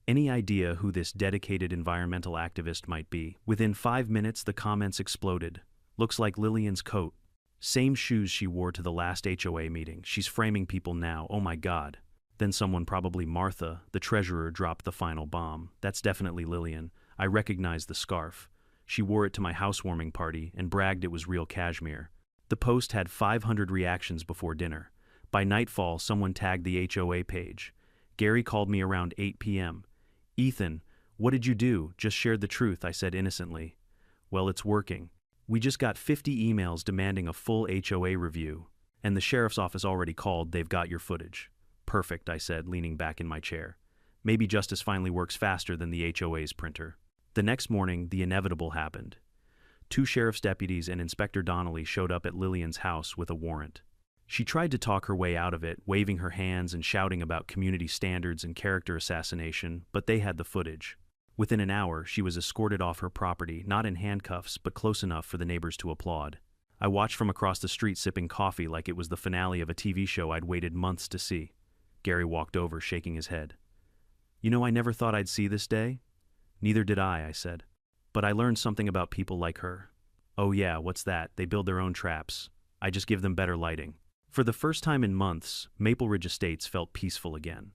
Any idea who this dedicated environmental activist might be? Within 5 minutes, the comments exploded. "Looks like Lillian's coat. Same shoes she wore to the last HOA meeting. She's framing people now. Oh my God." Then someone, probably Martha, the treasurer, dropped the final bomb. "That's definitely Lillian. I recognize the scarf. She wore it to my housewarming party and bragged it was real cashmere." The post had 500 reactions before dinner. By nightfall, someone tagged the HOA page. "Gary called me around 8 p.m. "Ethan, what did you do?" "Just shared the truth," I said innocently. "Well, it's working. We just got 50 emails demanding a full HOA review, and the sheriff's office already called. They've got your footage." "Perfect," I said, leaning back in my chair. Maybe justice finally works faster than the HOA's printer. The next morning, the inevitable happened. 2 sheriff's deputies and Inspector Donnelly showed up at Lillian's house with a warrant. She tried to talk her way out of it, waving her hands and shouting about community standards and character assassination, but they had the footage. Within an hour, she was escorted off her property, not in handcuffs, but close enough for the neighbors to applaud. I watched from across the street, sipping coffee like it was the finale of a TV show I'd waited months to see. Gary walked over, shaking his head. "You know, I never thought I'd see this day." "Neither did I said. "But I learned something about people like her." "Oh yeah, what's that?" "They build their own traps. I just give them better lighting." For the first time in months, Maple Ridge Estates felt peaceful again.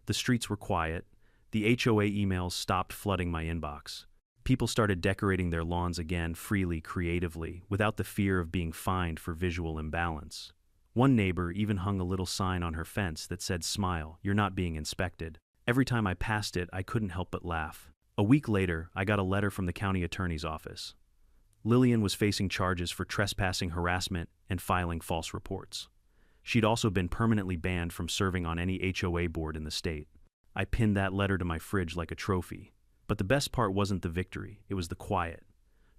The streets were quiet. The HOA emails stopped flooding my inbox. People started decorating their lawns again, freely, creatively, without the fear of being fined for visual imbalance. One neighbor even hung a little sign on her fence that said, "Smile, you're not being inspected." Every time I passed it, I couldn't help but laugh. A week later, I got a letter from the county attorney's office. Lillian was facing charges for trespassing, harassment, and filing false reports. She'd also been permanently banned from serving on any HOA board in the state. I pinned that letter to my fridge like a trophy. But the best part wasn't the victory, it was the quiet.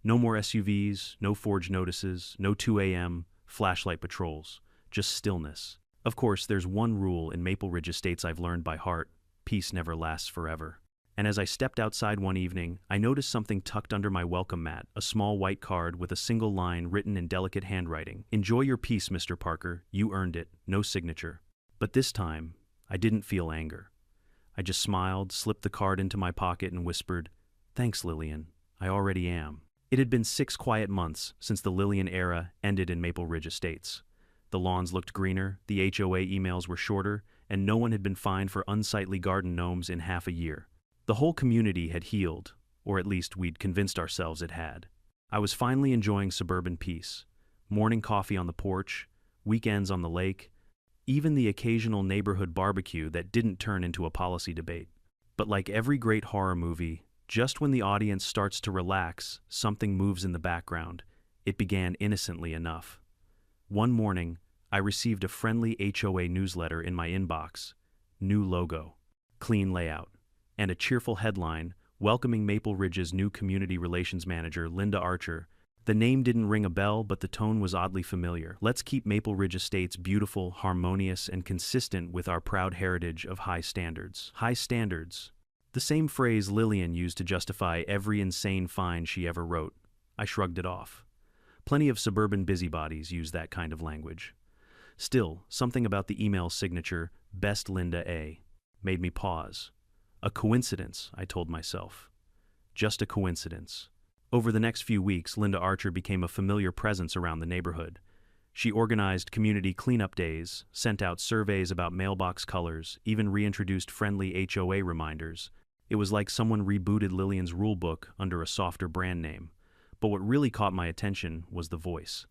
No more SUVs, no forged notices, no 2 a.m. flashlight patrols, just stillness. Of course, there's one rule in Maple Ridge Estates I've learned by heart: peace never lasts forever. And as I stepped outside one evening, I noticed something tucked under my welcome mat, a small white card with a single line written in delicate handwriting. "Enjoy your peace, Mr. Parker. You earned it." No signature. But this time, I didn't feel anger. I just smiled, slipped the card into my pocket, and whispered, "Thanks, Lillian. I already am." It had been 6 quiet months since the Lillian era ended in Maple Ridge Estates. The lawns looked greener, the HOA emails were shorter, and no one had been fined for unsightly garden gnomes in half a year. The whole community had healed, or at least we'd convinced ourselves it had. I was finally enjoying suburban peace. Morning coffee on the porch, weekends on the lake, even the occasional neighborhood barbecue that didn't turn into a policy debate. But like every great horror movie, just when the audience starts to relax, something moves in the background. It began innocently enough. One morning, I received a friendly HOA newsletter in my inbox. New logo, clean layout, and a cheerful headline welcoming Maple Ridge's new community relations manager, Linda Archer. The name didn't ring a bell, but the tone was oddly familiar. Let's keep Maple Ridge Estates beautiful, harmonious, and consistent with our proud heritage of high standards. High standards. The same phrase Lillian used to justify every insane fine she ever wrote. I shrugged it off. Plenty of suburban busybodies use that kind of language. Still, something about the email signature, "Best Linda A," made me pause. A coincidence, I told myself. Just a coincidence. Over the next few weeks, Linda Archer became a familiar presence around the neighborhood. She organized community cleanup days, sent out surveys about mailbox colors, even reintroduced friendly HOA reminders. It was like someone rebooted Lillian's rulebook under a softer brand name. But what really caught my attention was the voice.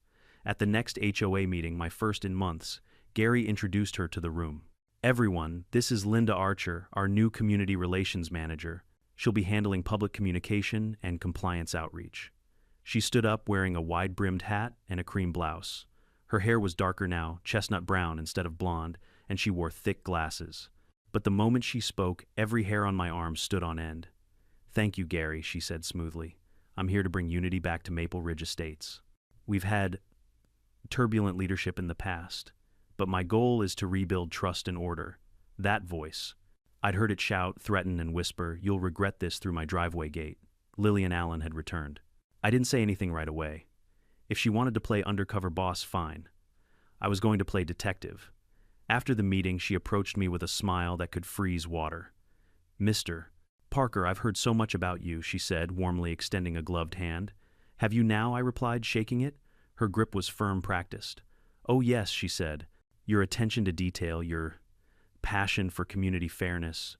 At the next HOA meeting, my first in months, Gary introduced her to the room. "Everyone, this is Linda Archer, our new community relations manager. She'll be handling public communication and compliance outreach." She stood up wearing a wide-brimmed hat and a cream blouse. Her hair was darker now, chestnut brown instead of blonde, and she wore thick glasses. But the moment she spoke, every hair on my arm stood on end. "Thank you, Gary," she said smoothly. "I'm here to bring unity back to Maple Ridge Estates. We've had turbulent leadership in the past, but my goal is to rebuild trust and order." That voice. I'd heard it shout, threaten, and whisper, "You'll regret this," through my driveway gate. Lillian Allen had returned. I didn't say anything right away. If she wanted to play undercover boss, fine. I was going to play detective. After the meeting, she approached me with a smile that could freeze water. "Mr. Parker, I've heard so much about you," she said, warmly extending a gloved hand. "Have you now?" I replied, shaking it. Her grip was firm, practiced. "Oh yes," she said. "Your attention to detail, your passion for community fairness.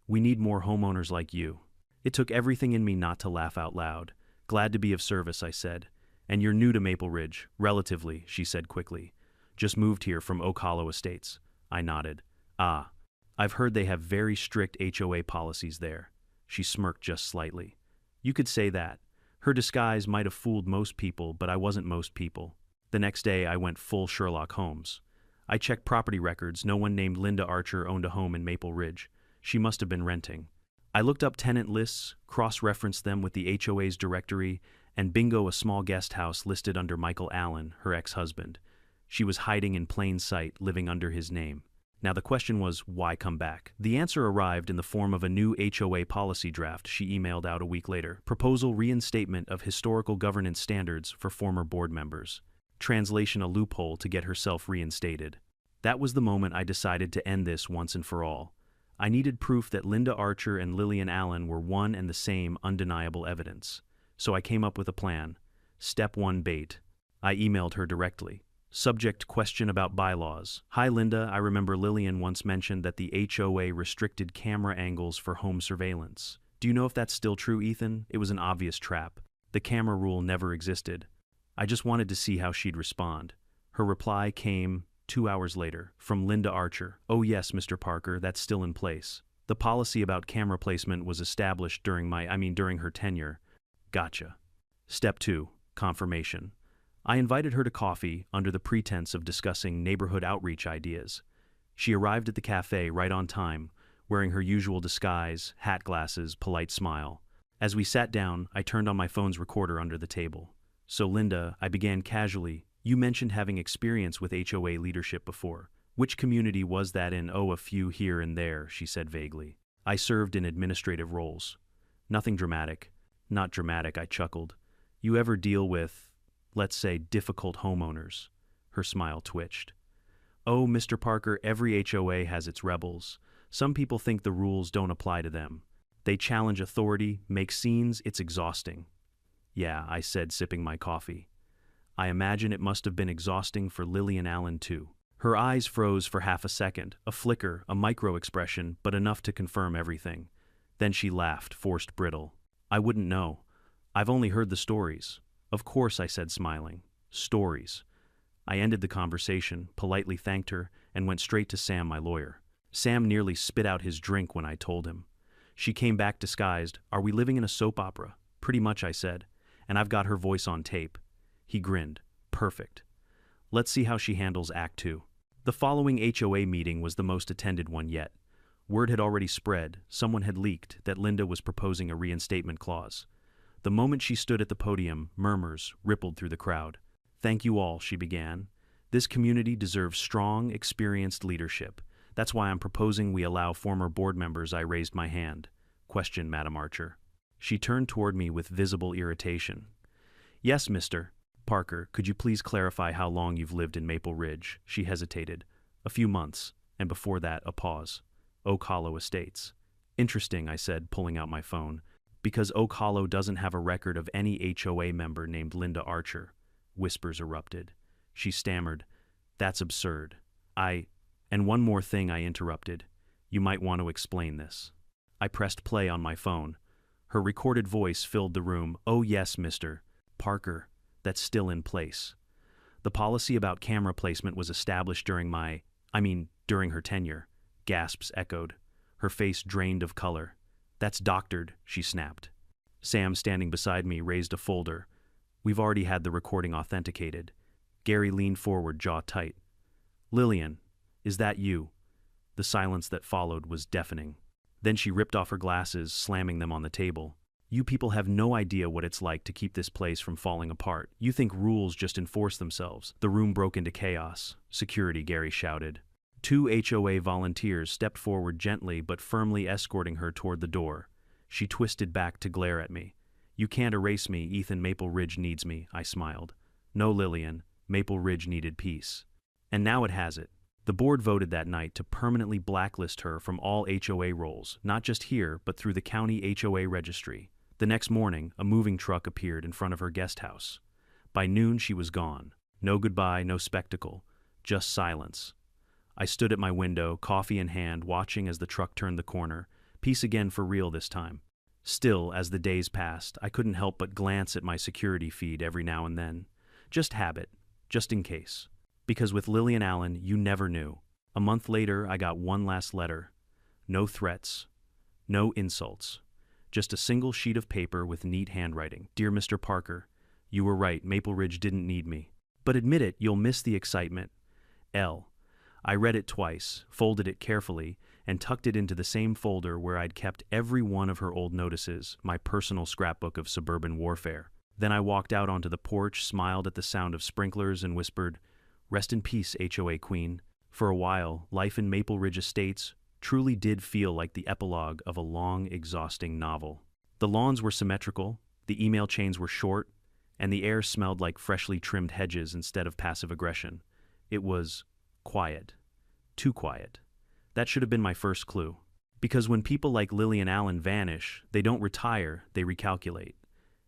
We need more homeowners like you." It took everything in me not to laugh out loud. "Glad to be of service," I said. "And you're new to Maple Ridge?" "Relatively," she said quickly. "Just moved here from Oak Hollow Estates." I nodded. "Ah, I've heard they have very strict HOA policies there." She smirked just slightly. "You could say that. Her disguise might have fooled most people, but I wasn't most people." The next day, I went full Sherlock Holmes. I checked property records. No one named Linda Archer owned a home in Maple Ridge. She must have been renting. I looked up tenant lists, cross-referenced them with the HOA's directory, and bingo, a small guest house listed under Michael Allen, her ex-husband. She was hiding in plain sight, living under his name. Now the question was, why come back? The answer arrived in the form of a new HOA policy draft she emailed out a week later. Proposal: reinstatement of historical governance standards for former board members. Translation: a loophole to get herself reinstated. That was the moment I decided to end this once and for all. I needed proof that Linda Archer and Lillian Allen were one and the same, undeniable evidence. So I came up with a plan. Step 1: bait. I emailed her directly. Subject: question about bylaws. "Hi Linda, I remember Lillian once mentioned that the HOA restricted camera angles for home surveillance. Do you know if that's still true, Ethan?" It was an obvious trap. The camera rule never existed. I just wanted to see how she'd respond. Her reply came 2 hours later, from Linda Archer. "Oh yes, Mr. Parker, that's still in place. The policy about camera placement was established during her tenure." Gotcha. Step 2: confirmation. I invited her to coffee under the pretense of discussing neighborhood outreach ideas. She arrived at the cafe right on time, wearing her usual disguise, hat glasses, polite smile. As we sat down, I turned on my phone's recorder under the table. "So Linda," I began casually, "you mentioned having experience with HOA leadership before. Which community was that in? Oh, a few here and there, she said vaguely. I served in administrative roles. Nothing dramatic. Not dramatic, I chuckled. You ever deal with, let's say, difficult homeowners? Her smile twitched. Oh, Mr. Parker, every HOA has its rebels. Some people think the rules don't apply to them. They challenge authority, make scenes, it's exhausting. Yeah, I said, sipping my coffee. I imagine it must have been exhausting for Lillian Allen, too. Her eyes froze for half a second, a flicker, a micro-expression, but enough to confirm everything. Then she laughed, forced brittle. I wouldn't know. I've only heard the stories. Of course, I said, smiling. Stories. I ended the conversation, politely thanked her, and went straight to Sam, my lawyer. Sam nearly spit out his drink when I told him. She came back disguised. Are we living in a soap opera? Pretty much, I said. And I've got her voice on tape. He grinned. Perfect. Let's see how she handles Act 2. The following HOA meeting was the most attended one yet. Word had already spread, someone had leaked, that Linda was proposing a reinstatement clause. The moment she stood at the podium, murmurs rippled through the crowd. Thank you all, she began. This community deserves strong, experienced leadership. That's why I'm proposing we allow former board members. I raised my hand. Question, Madam Archer. She turned toward me with visible irritation. Yes, Mr. Parker, could you please clarify how long you've lived in Maple Ridge? She hesitated. A few months, and before that, a pause. Oak Hollow Estates. Interesting, I said, pulling out my phone. Because Oak Hollow doesn't have a record of any HOA member named Linda Archer. Whispers erupted. She stammered. That's absurd. And one more thing, I interrupted. You might want to explain this. I pressed play on my phone. Her recorded voice filled the room. Oh yes, Mr. Parker, that's still in place. The policy about camera placement was established during her tenure. Gasps echoed. Her face drained of color. That's doctored, she snapped. Sam, standing beside me, raised a folder. We've already had the recording authenticated. Gary leaned forward, jaw tight. Lillian, is that you? The silence that followed was deafening. Then she ripped off her glasses, slamming them on the table. You people have no idea what it's like to keep this place from falling apart. You think rules just enforce themselves. The room broke into chaos. Security, Gary shouted. 2 HOA volunteers stepped forward gently but firmly, escorting her toward the door. She twisted back to glare at me. You can't erase me, Ethan. Maple Ridge needs me, I smiled. No, Lillian. Maple Ridge needed peace. And now it has it. The board voted that night to permanently blacklist her from all HOA roles, not just here, but through the county HOA registry. The next morning, a moving truck appeared in front of her guest house. By noon, she was gone. No goodbye, no spectacle, just silence. I stood at my window, coffee in hand, watching as the truck turned the corner. Peace again, for real this time. Still, as the days passed, I couldn't help but glance at my security feed every now and then. Just habit, just in case. Because with Lillian Allen, you never knew. A month later, I got one last letter. No threats, no insults. Just a single sheet of paper with neat handwriting. Dear Mr. Parker, you were right, Maple Ridge didn't need me. But admit it, you'll miss the excitement. L. I read it twice, folded it carefully, and tucked it into the same folder where I'd kept every one of her old notices, my personal scrapbook of suburban warfare. Then I walked out onto the porch, smiled at the sound of sprinklers, and whispered, Rest in peace, HOA Queen. For a while, life in Maple Ridge Estates truly did feel like the epilogue of a long, exhausting novel. The lawns were symmetrical, the email chains were short, and the air smelled like freshly trimmed hedges instead of passive aggression. It was quiet. Too quiet. That should have been my first clue. Because when people like Lillian Allen vanish, they don't retire, they recalculate.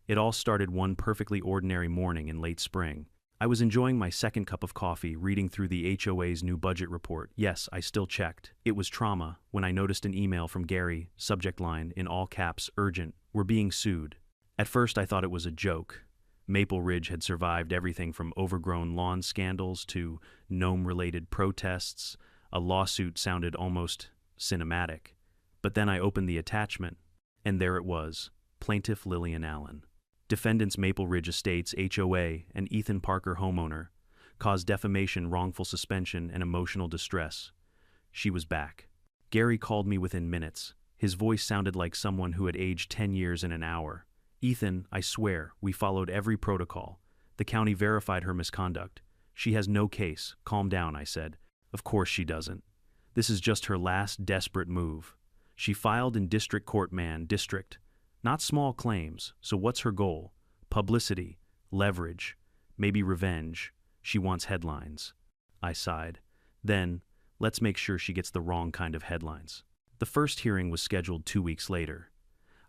It all started one perfectly ordinary morning in late spring. I was enjoying my second cup of coffee, reading through the HOA's new budget report. Yes, I still checked. It was trauma when I noticed an email from Gary, subject line, in all caps, urgent, we're being sued. At first I thought it was a joke. Maple Ridge had survived everything from overgrown lawn scandals to gnome-related protests. A lawsuit sounded almost cinematic. But then I opened the attachment, and there it was, Plaintiff Lillian Allen. Defendants Maple Ridge Estates, HOA, and Ethan Parker, homeowner, caused defamation, wrongful suspension, and emotional distress. She was back. Gary called me within minutes. His voice sounded like someone who had aged 10 years in an hour. Ethan, I swear, we followed every protocol. The county verified her misconduct. She has no case. Calm down, I said. Of course she doesn't. This is just her last desperate move. She filed in district court, district. Not small claims, so what's her goal? Publicity, leverage, maybe revenge. She wants headlines. I sighed. Then, let's make sure she gets the wrong kind of headlines. The first hearing was scheduled 2 weeks later.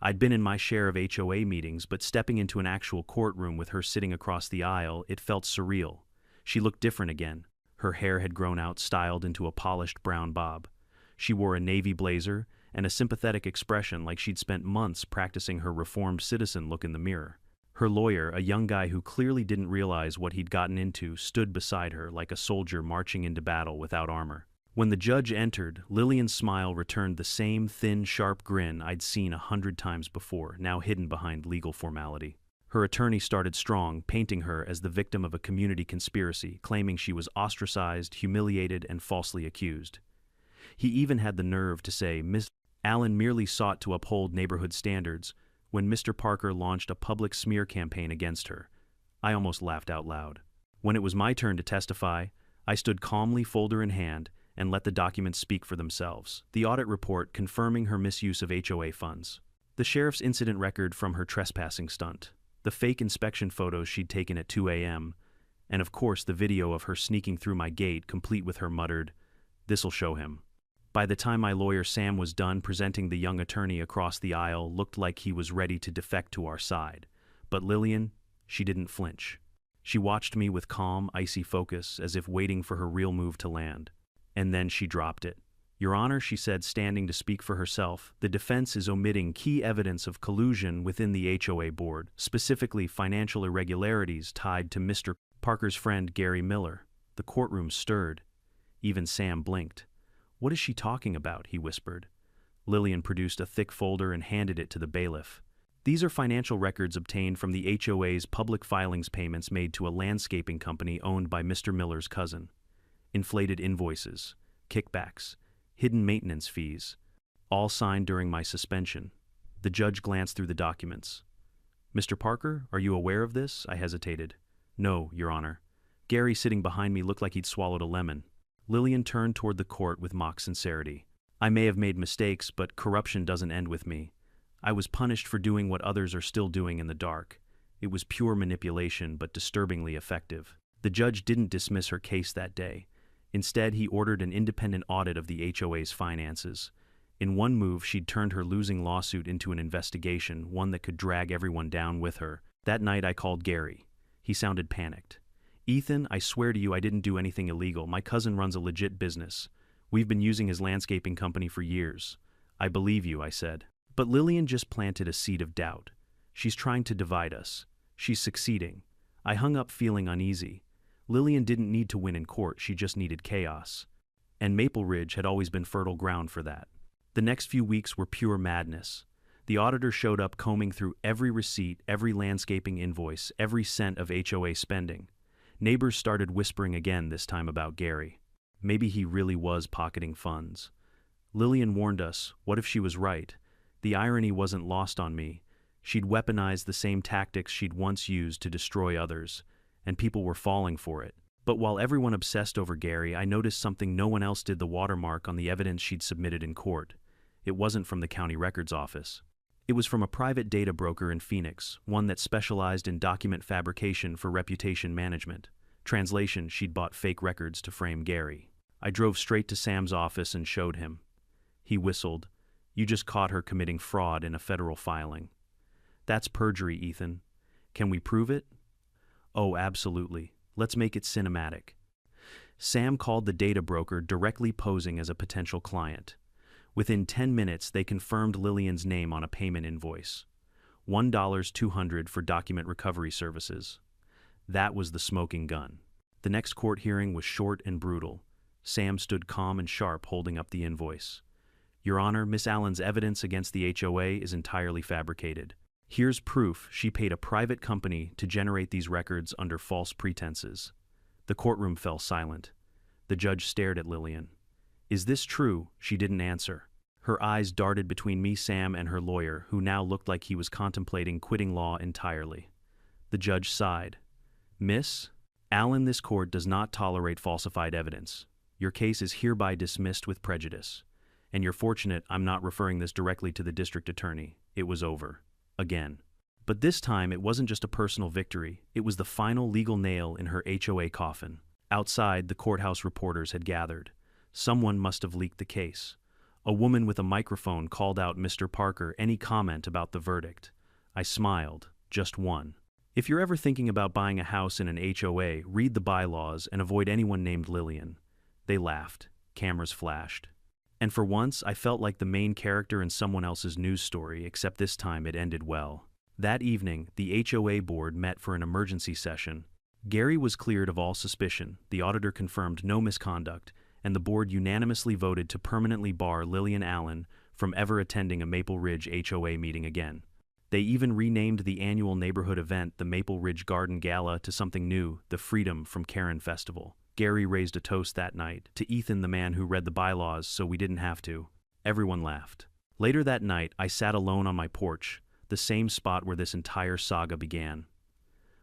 I'd been in my share of HOA meetings, but stepping into an actual courtroom with her sitting across the aisle, it felt surreal. She looked different again. Her hair had grown out, styled into a polished brown bob. She wore a navy blazer and a sympathetic expression like she'd spent months practicing her reformed citizen look in the mirror. Her lawyer, a young guy who clearly didn't realize what he'd gotten into, stood beside her like a soldier marching into battle without armor. When the judge entered, Lillian's smile returned the same thin, sharp grin I'd seen 100 times before, now hidden behind legal formality. Her attorney started strong, painting her as the victim of a community conspiracy, claiming she was ostracized, humiliated, and falsely accused. He even had the nerve to say Miss Allen merely sought to uphold neighborhood standards when Mr. Parker launched a public smear campaign against her. I almost laughed out loud. When it was my turn to testify, I stood calmly, folder in hand, and let the documents speak for themselves. The audit report confirming her misuse of HOA funds. The sheriff's incident record from her trespassing stunt. The fake inspection photos she'd taken at 2 a.m., and of course the video of her sneaking through my gate, complete with her muttered, "This'll show him." By the time my lawyer Sam was done presenting, the young attorney across the aisle looked like he was ready to defect to our side. But Lillian, she didn't flinch. She watched me with calm, icy focus, as if waiting for her real move to land. And then she dropped it. "Your Honor," she said, standing to speak for herself, "the defense is omitting key evidence of collusion within the HOA board, specifically financial irregularities tied to Mr. Parker's friend Gary Miller." The courtroom stirred. Even Sam blinked. "What is she talking about?" he whispered. Lillian produced a thick folder and handed it to the bailiff. "These are financial records obtained from the HOA's public filings, payments made to a landscaping company owned by Mr. Miller's cousin. Inflated invoices, kickbacks, hidden maintenance fees, all signed during my suspension." The judge glanced through the documents. "Mr. Parker, are you aware of this?" I hesitated. "No, Your Honor." Gary, sitting behind me, looked like he'd swallowed a lemon. Lillian turned toward the court with mock sincerity. "I may have made mistakes, but corruption doesn't end with me. I was punished for doing what others are still doing in the dark. It was pure manipulation, but disturbingly effective." The judge didn't dismiss her case that day. Instead, he ordered an independent audit of the HOA's finances. In one move, she'd turned her losing lawsuit into an investigation, one that could drag everyone down with her. That night, I called Gary. He sounded panicked. "Ethan, I swear to you I didn't do anything illegal. My cousin runs a legit business. We've been using his landscaping company for years." "I believe you," I said. But Lillian just planted a seed of doubt. "She's trying to divide us. She's succeeding." I hung up feeling uneasy. Lillian didn't need to win in court, she just needed chaos. And Maple Ridge had always been fertile ground for that. The next few weeks were pure madness. The auditor showed up, combing through every receipt, every landscaping invoice, every cent of HOA spending. Neighbors started whispering again, this time about Gary. Maybe he really was pocketing funds. Lillian warned us, what if she was right? The irony wasn't lost on me. She'd weaponized the same tactics she'd once used to destroy others, and people were falling for it. But while everyone obsessed over Gary, I noticed something no one else did: the watermark on the evidence she'd submitted in court. It wasn't from the county records office. It was from a private data broker in Phoenix, one that specialized in document fabrication for reputation management. Translation: she'd bought fake records to frame Gary. I drove straight to Sam's office and showed him. He whistled. "You just caught her committing fraud in a federal filing." "That's perjury, Ethan. Can we prove it?" "Oh, absolutely. Let's make it cinematic." Sam called the data broker, directly posing as a potential client. Within 10 minutes, they confirmed Lillian's name on a payment invoice. $1,200 for document recovery services. That was the smoking gun. The next court hearing was short and brutal. Sam stood calm and sharp, holding up the invoice. "Your Honor, Miss Allen's evidence against the HOA is entirely fabricated. Here's proof she paid a private company to generate these records under false pretenses." The courtroom fell silent. The judge stared at Lillian. "Is this true?" She didn't answer. Her eyes darted between me, Sam, and her lawyer, who now looked like he was contemplating quitting law entirely. The judge sighed. "Miss Allen, this court does not tolerate falsified evidence. Your case is hereby dismissed with prejudice. And you're fortunate I'm not referring this directly to the district attorney. It was over. Again. But this time it wasn't just a personal victory, it was the final legal nail in her HOA coffin. Outside, the courthouse reporters had gathered. Someone must have leaked the case. A woman with a microphone called out, "Mr. Parker, any comment about the verdict?" I smiled. Just one. If you're ever thinking about buying a house in an HOA, read the bylaws and avoid anyone named Lillian. They laughed. Cameras flashed. And for once, I felt like the main character in someone else's news story, except this time it ended well. That evening, the HOA board met for an emergency session. Gary was cleared of all suspicion, the auditor confirmed no misconduct, and the board unanimously voted to permanently bar Lillian Allen from ever attending a Maple Ridge HOA meeting again. They even renamed the annual neighborhood event the Maple Ridge Garden Gala to something new, the Freedom from Karen Festival. Gary raised a toast that night, to Ethan, the man who read the bylaws so we didn't have to. Everyone laughed. Later that night, I sat alone on my porch, the same spot where this entire saga began.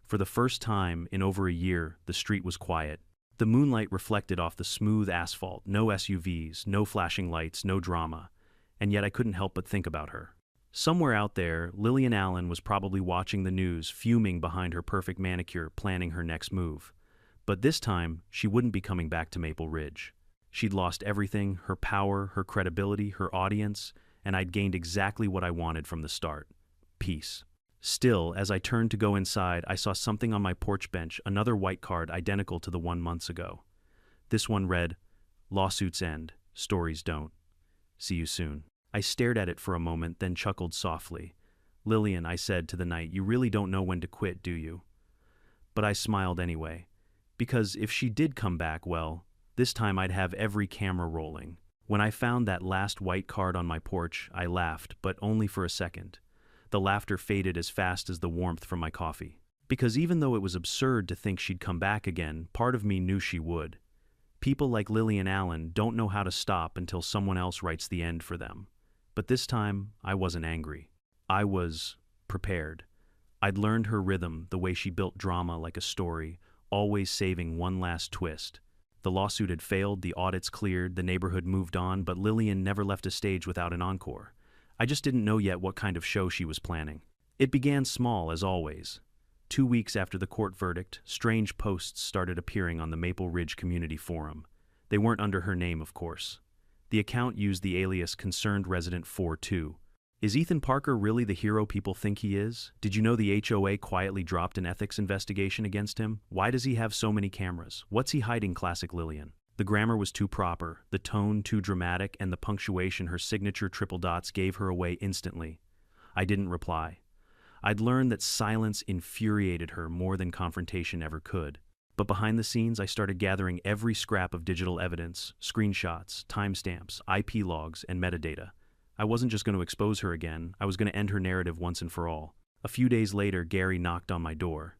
For the first time in over a year, the street was quiet. The moonlight reflected off the smooth asphalt, no SUVs, no flashing lights, no drama. And yet I couldn't help but think about her. Somewhere out there, Lillian Allen was probably watching the news, fuming behind her perfect manicure, planning her next move. But this time, she wouldn't be coming back to Maple Ridge. She'd lost everything, her power, her credibility, her audience, and I'd gained exactly what I wanted from the start. Peace. Still, as I turned to go inside, I saw something on my porch bench, another white card identical to the one months ago. This one read, "Lawsuits end, stories don't. See you soon." I stared at it for a moment, then chuckled softly. "Lillian," I said to the night, "you really don't know when to quit, do you?" But I smiled anyway. Because if she did come back, well, this time I'd have every camera rolling. When I found that last white card on my porch, I laughed, but only for a second. The laughter faded as fast as the warmth from my coffee. Because even though it was absurd to think she'd come back again, part of me knew she would. People like Lillian Allen don't know how to stop until someone else writes the end for them. But this time, I wasn't angry. I was prepared. I'd learned her rhythm, the way she built drama like a story, always saving one last twist. The lawsuit had failed, the audits cleared, the neighborhood moved on, but Lillian never left a stage without an encore. I just didn't know yet what kind of show she was planning. It began small, as always. 2 weeks after the court verdict, strange posts started appearing on the Maple Ridge Community Forum. They weren't under her name, of course. The account used the alias Concerned Resident 42. Is Ethan Parker really the hero people think he is? Did you know the HOA quietly dropped an ethics investigation against him? Why does he have so many cameras? What's he hiding? Classic Lillian. The grammar was too proper, the tone too dramatic, and the punctuation, her signature triple dots, gave her away instantly. I didn't reply. I'd learned that silence infuriated her more than confrontation ever could. But behind the scenes, I started gathering every scrap of digital evidence, screenshots, timestamps, IP logs, and metadata. I wasn't just going to expose her again, I was going to end her narrative once and for all. A few days later, Gary knocked on my door.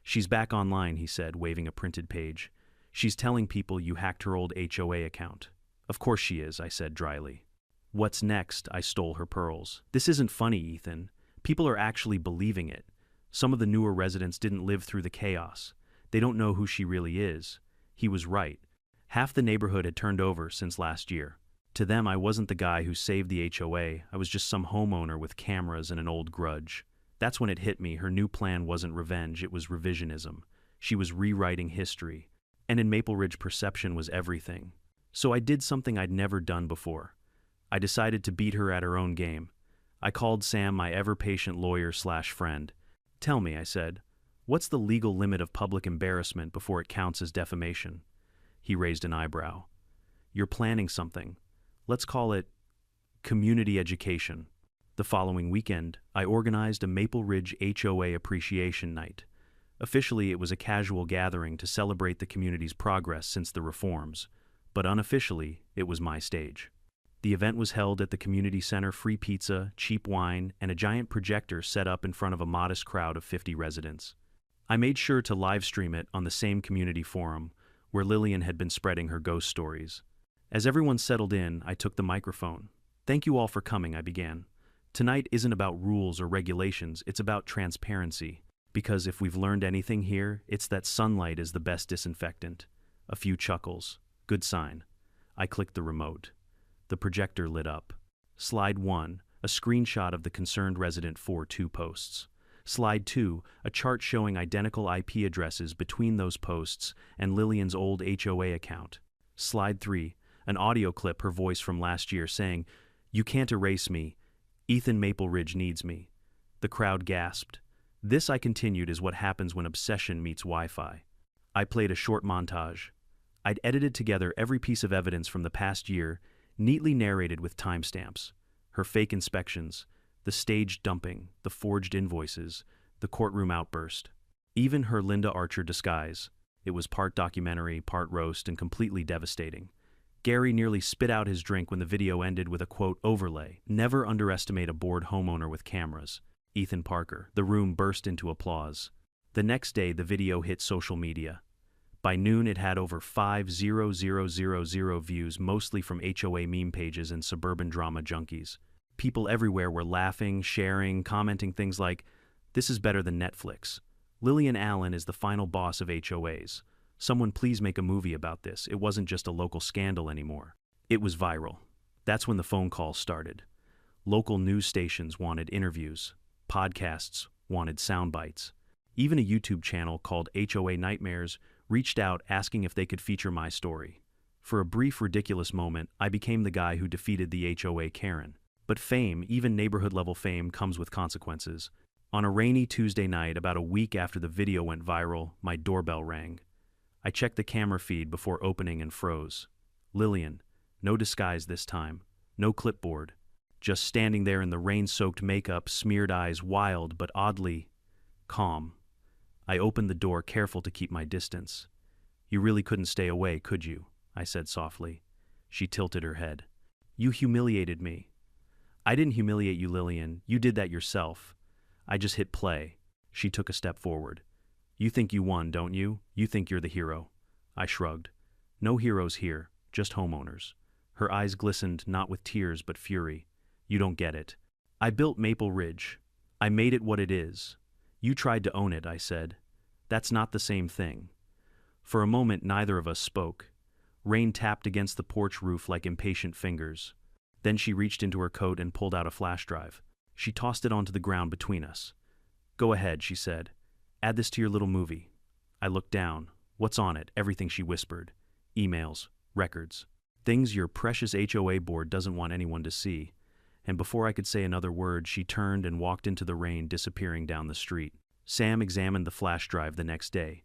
"She's back online," he said, waving a printed page. "She's telling people you hacked her old HOA account." "Of course she is," I said dryly. "What's next?" I stole her pearls. "This isn't funny, Ethan. People are actually believing it. Some of the newer residents didn't live through the chaos. They don't know who she really is." He was right. Half the neighborhood had turned over since last year. To them, I wasn't the guy who saved the HOA. I was just some homeowner with cameras and an old grudge. That's when it hit me. Her new plan wasn't revenge, it was revisionism. She was rewriting history. And in Maple Ridge, perception was everything. So I did something I'd never done before. I decided to beat her at her own game. I called Sam, my ever-patient lawyer/friend. "Tell me," I said, "what's the legal limit of public embarrassment before it counts as defamation?" He raised an eyebrow. "You're planning something. Let's call it community education." The following weekend, I organized a Maple Ridge HOA appreciation night. Officially, it was a casual gathering to celebrate the community's progress since the reforms, but unofficially, it was my stage. The event was held at the community center, free pizza, cheap wine, and a giant projector set up in front of a modest crowd of 50 residents. I made sure to live stream it on the same community forum where Lillian had been spreading her ghost stories. As everyone settled in, I took the microphone. "Thank you all for coming," I began. "Tonight isn't about rules or regulations, it's about transparency. Because if we've learned anything here, it's that sunlight is the best disinfectant." A few chuckles. Good sign. I clicked the remote. The projector lit up. Slide 1, a screenshot of the concerned resident 4-2 posts. Slide 2, a chart showing identical IP addresses between those posts and Lillian's old HOA account. Slide 3, an audio clip, her voice from last year saying, "You can't erase me. Ethan Maple Ridge needs me." The crowd gasped. This, I continued, is what happens when obsession meets Wi-Fi. I played a short montage. I'd edited together every piece of evidence from the past year, neatly narrated with timestamps. Her fake inspections, the staged dumping, the forged invoices, the courtroom outburst. Even her Linda Archer disguise. It was part documentary, part roast, and completely devastating. Gary nearly spit out his drink when the video ended with a quote overlay. "Never underestimate a bored homeowner with cameras." Ethan Parker. The room burst into applause. The next day, the video hit social media. By noon, it had over 5,000 views, mostly from HOA meme pages and suburban drama junkies. People everywhere were laughing, sharing, commenting things like, "This is better than Netflix. Lillian Allen is the final boss of HOAs. Someone please make a movie about this. It wasn't just a local scandal anymore." It was viral. That's when the phone calls started. Local news stations wanted interviews. Podcasts wanted sound bites. Even a YouTube channel called HOA Nightmares reached out asking if they could feature my story. For a brief, ridiculous moment, I became the guy who defeated the HOA Karen. But fame, even neighborhood-level fame, comes with consequences. On a rainy Tuesday night, about a week after the video went viral, my doorbell rang. I checked the camera feed before opening and froze. Lillian, no disguise this time, no clipboard, just standing there in the rain-soaked makeup, smeared eyes, wild but oddly calm. I opened the door, careful to keep my distance. "You really couldn't stay away, could you?" I said softly. She tilted her head. "You humiliated me." "I didn't humiliate you, Lillian. You did that yourself. I just hit play." She took a step forward. "You think you won, don't you? You think you're the hero." I shrugged. "No heroes here, just homeowners." Her eyes glistened, not with tears but fury. "You don't get it. I built Maple Ridge. I made it what it is. You tried to own it," I said. "That's not the same thing." For a moment, neither of us spoke. Rain tapped against the porch roof like impatient fingers. Then she reached into her coat and pulled out a flash drive. She tossed it onto the ground between us. "Go ahead," she said. "Add this to your little movie." I looked down. "What's on it?" Everything, she whispered. "Emails, records, things your precious HOA board doesn't want anyone to see." And before I could say another word, she turned and walked into the rain, disappearing down the street. Sam examined the flash drive the next day.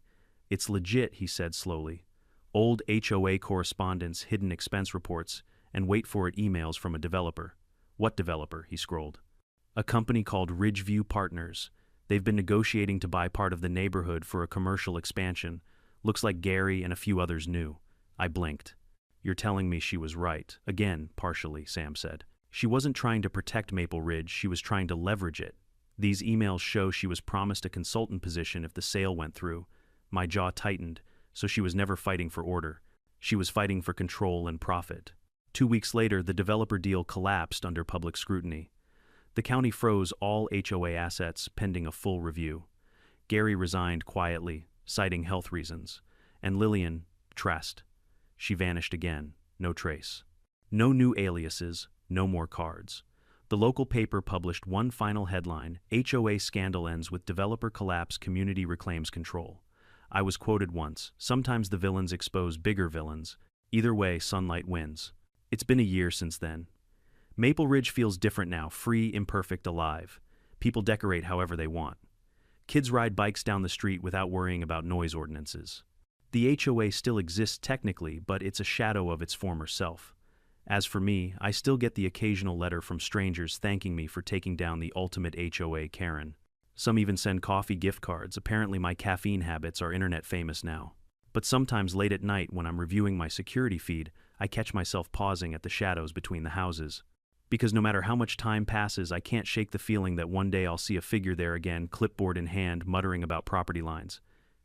"It's legit," he said slowly. "Old HOA correspondence, hidden expense reports, and wait for it, emails from a developer." "What developer?" he scrolled. "A company called Ridgeview Partners. They've been negotiating to buy part of the neighborhood for a commercial expansion. Looks like Gary and a few others knew." I blinked. "You're telling me she was right?" "Again, partially," Sam said. "She wasn't trying to protect Maple Ridge, she was trying to leverage it. These emails show she was promised a consultant position if the sale went through." My jaw tightened, so she was never fighting for order. She was fighting for control and profit. 2 weeks later, the developer deal collapsed under public scrutiny. The county froze all HOA assets pending a full review. Gary resigned quietly, citing health reasons. And Lillian, trust. She vanished again, no trace. No new aliases, no more cards. The local paper published one final headline: HOA scandal ends with developer collapse, community reclaims control. I was quoted once: "Sometimes the villains expose bigger villains. Either way, sunlight wins." It's been a year since then. Maple Ridge feels different now, free, imperfect, alive. People decorate however they want. Kids ride bikes down the street without worrying about noise ordinances. The HOA still exists technically, but it's a shadow of its former self. As for me, I still get the occasional letter from strangers thanking me for taking down the ultimate HOA Karen. Some even send coffee gift cards. Apparently my caffeine habits are internet famous now. But sometimes late at night when I'm reviewing my security feed, I catch myself pausing at the shadows between the houses. Because no matter how much time passes, I can't shake the feeling that one day I'll see a figure there again, clipboard in hand, muttering about property lines.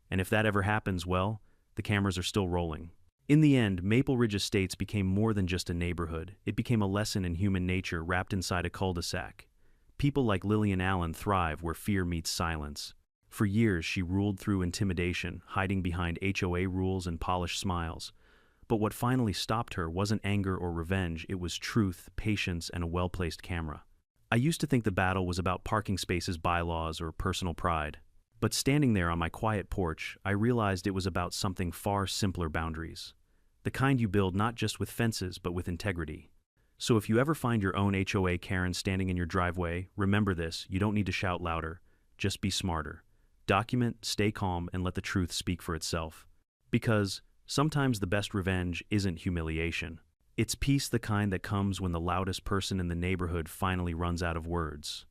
And if that ever happens, well, the cameras are still rolling. In the end, Maple Ridge Estates became more than just a neighborhood. It became a lesson in human nature wrapped inside a cul-de-sac. People like Lillian Allen thrive where fear meets silence. For years, she ruled through intimidation, hiding behind HOA rules and polished smiles. But what finally stopped her wasn't anger or revenge, it was truth, patience, and a well-placed camera. I used to think the battle was about parking spaces bylaws or personal pride. But standing there on my quiet porch, I realized it was about something far simpler: boundaries. The kind you build not just with fences, but with integrity. So if you ever find your own HOA Karen standing in your driveway, remember this: you don't need to shout louder, just be smarter. Document, stay calm, and let the truth speak for itself. Because sometimes the best revenge isn't humiliation. It's peace, the kind that comes when the loudest person in the neighborhood finally runs out of words.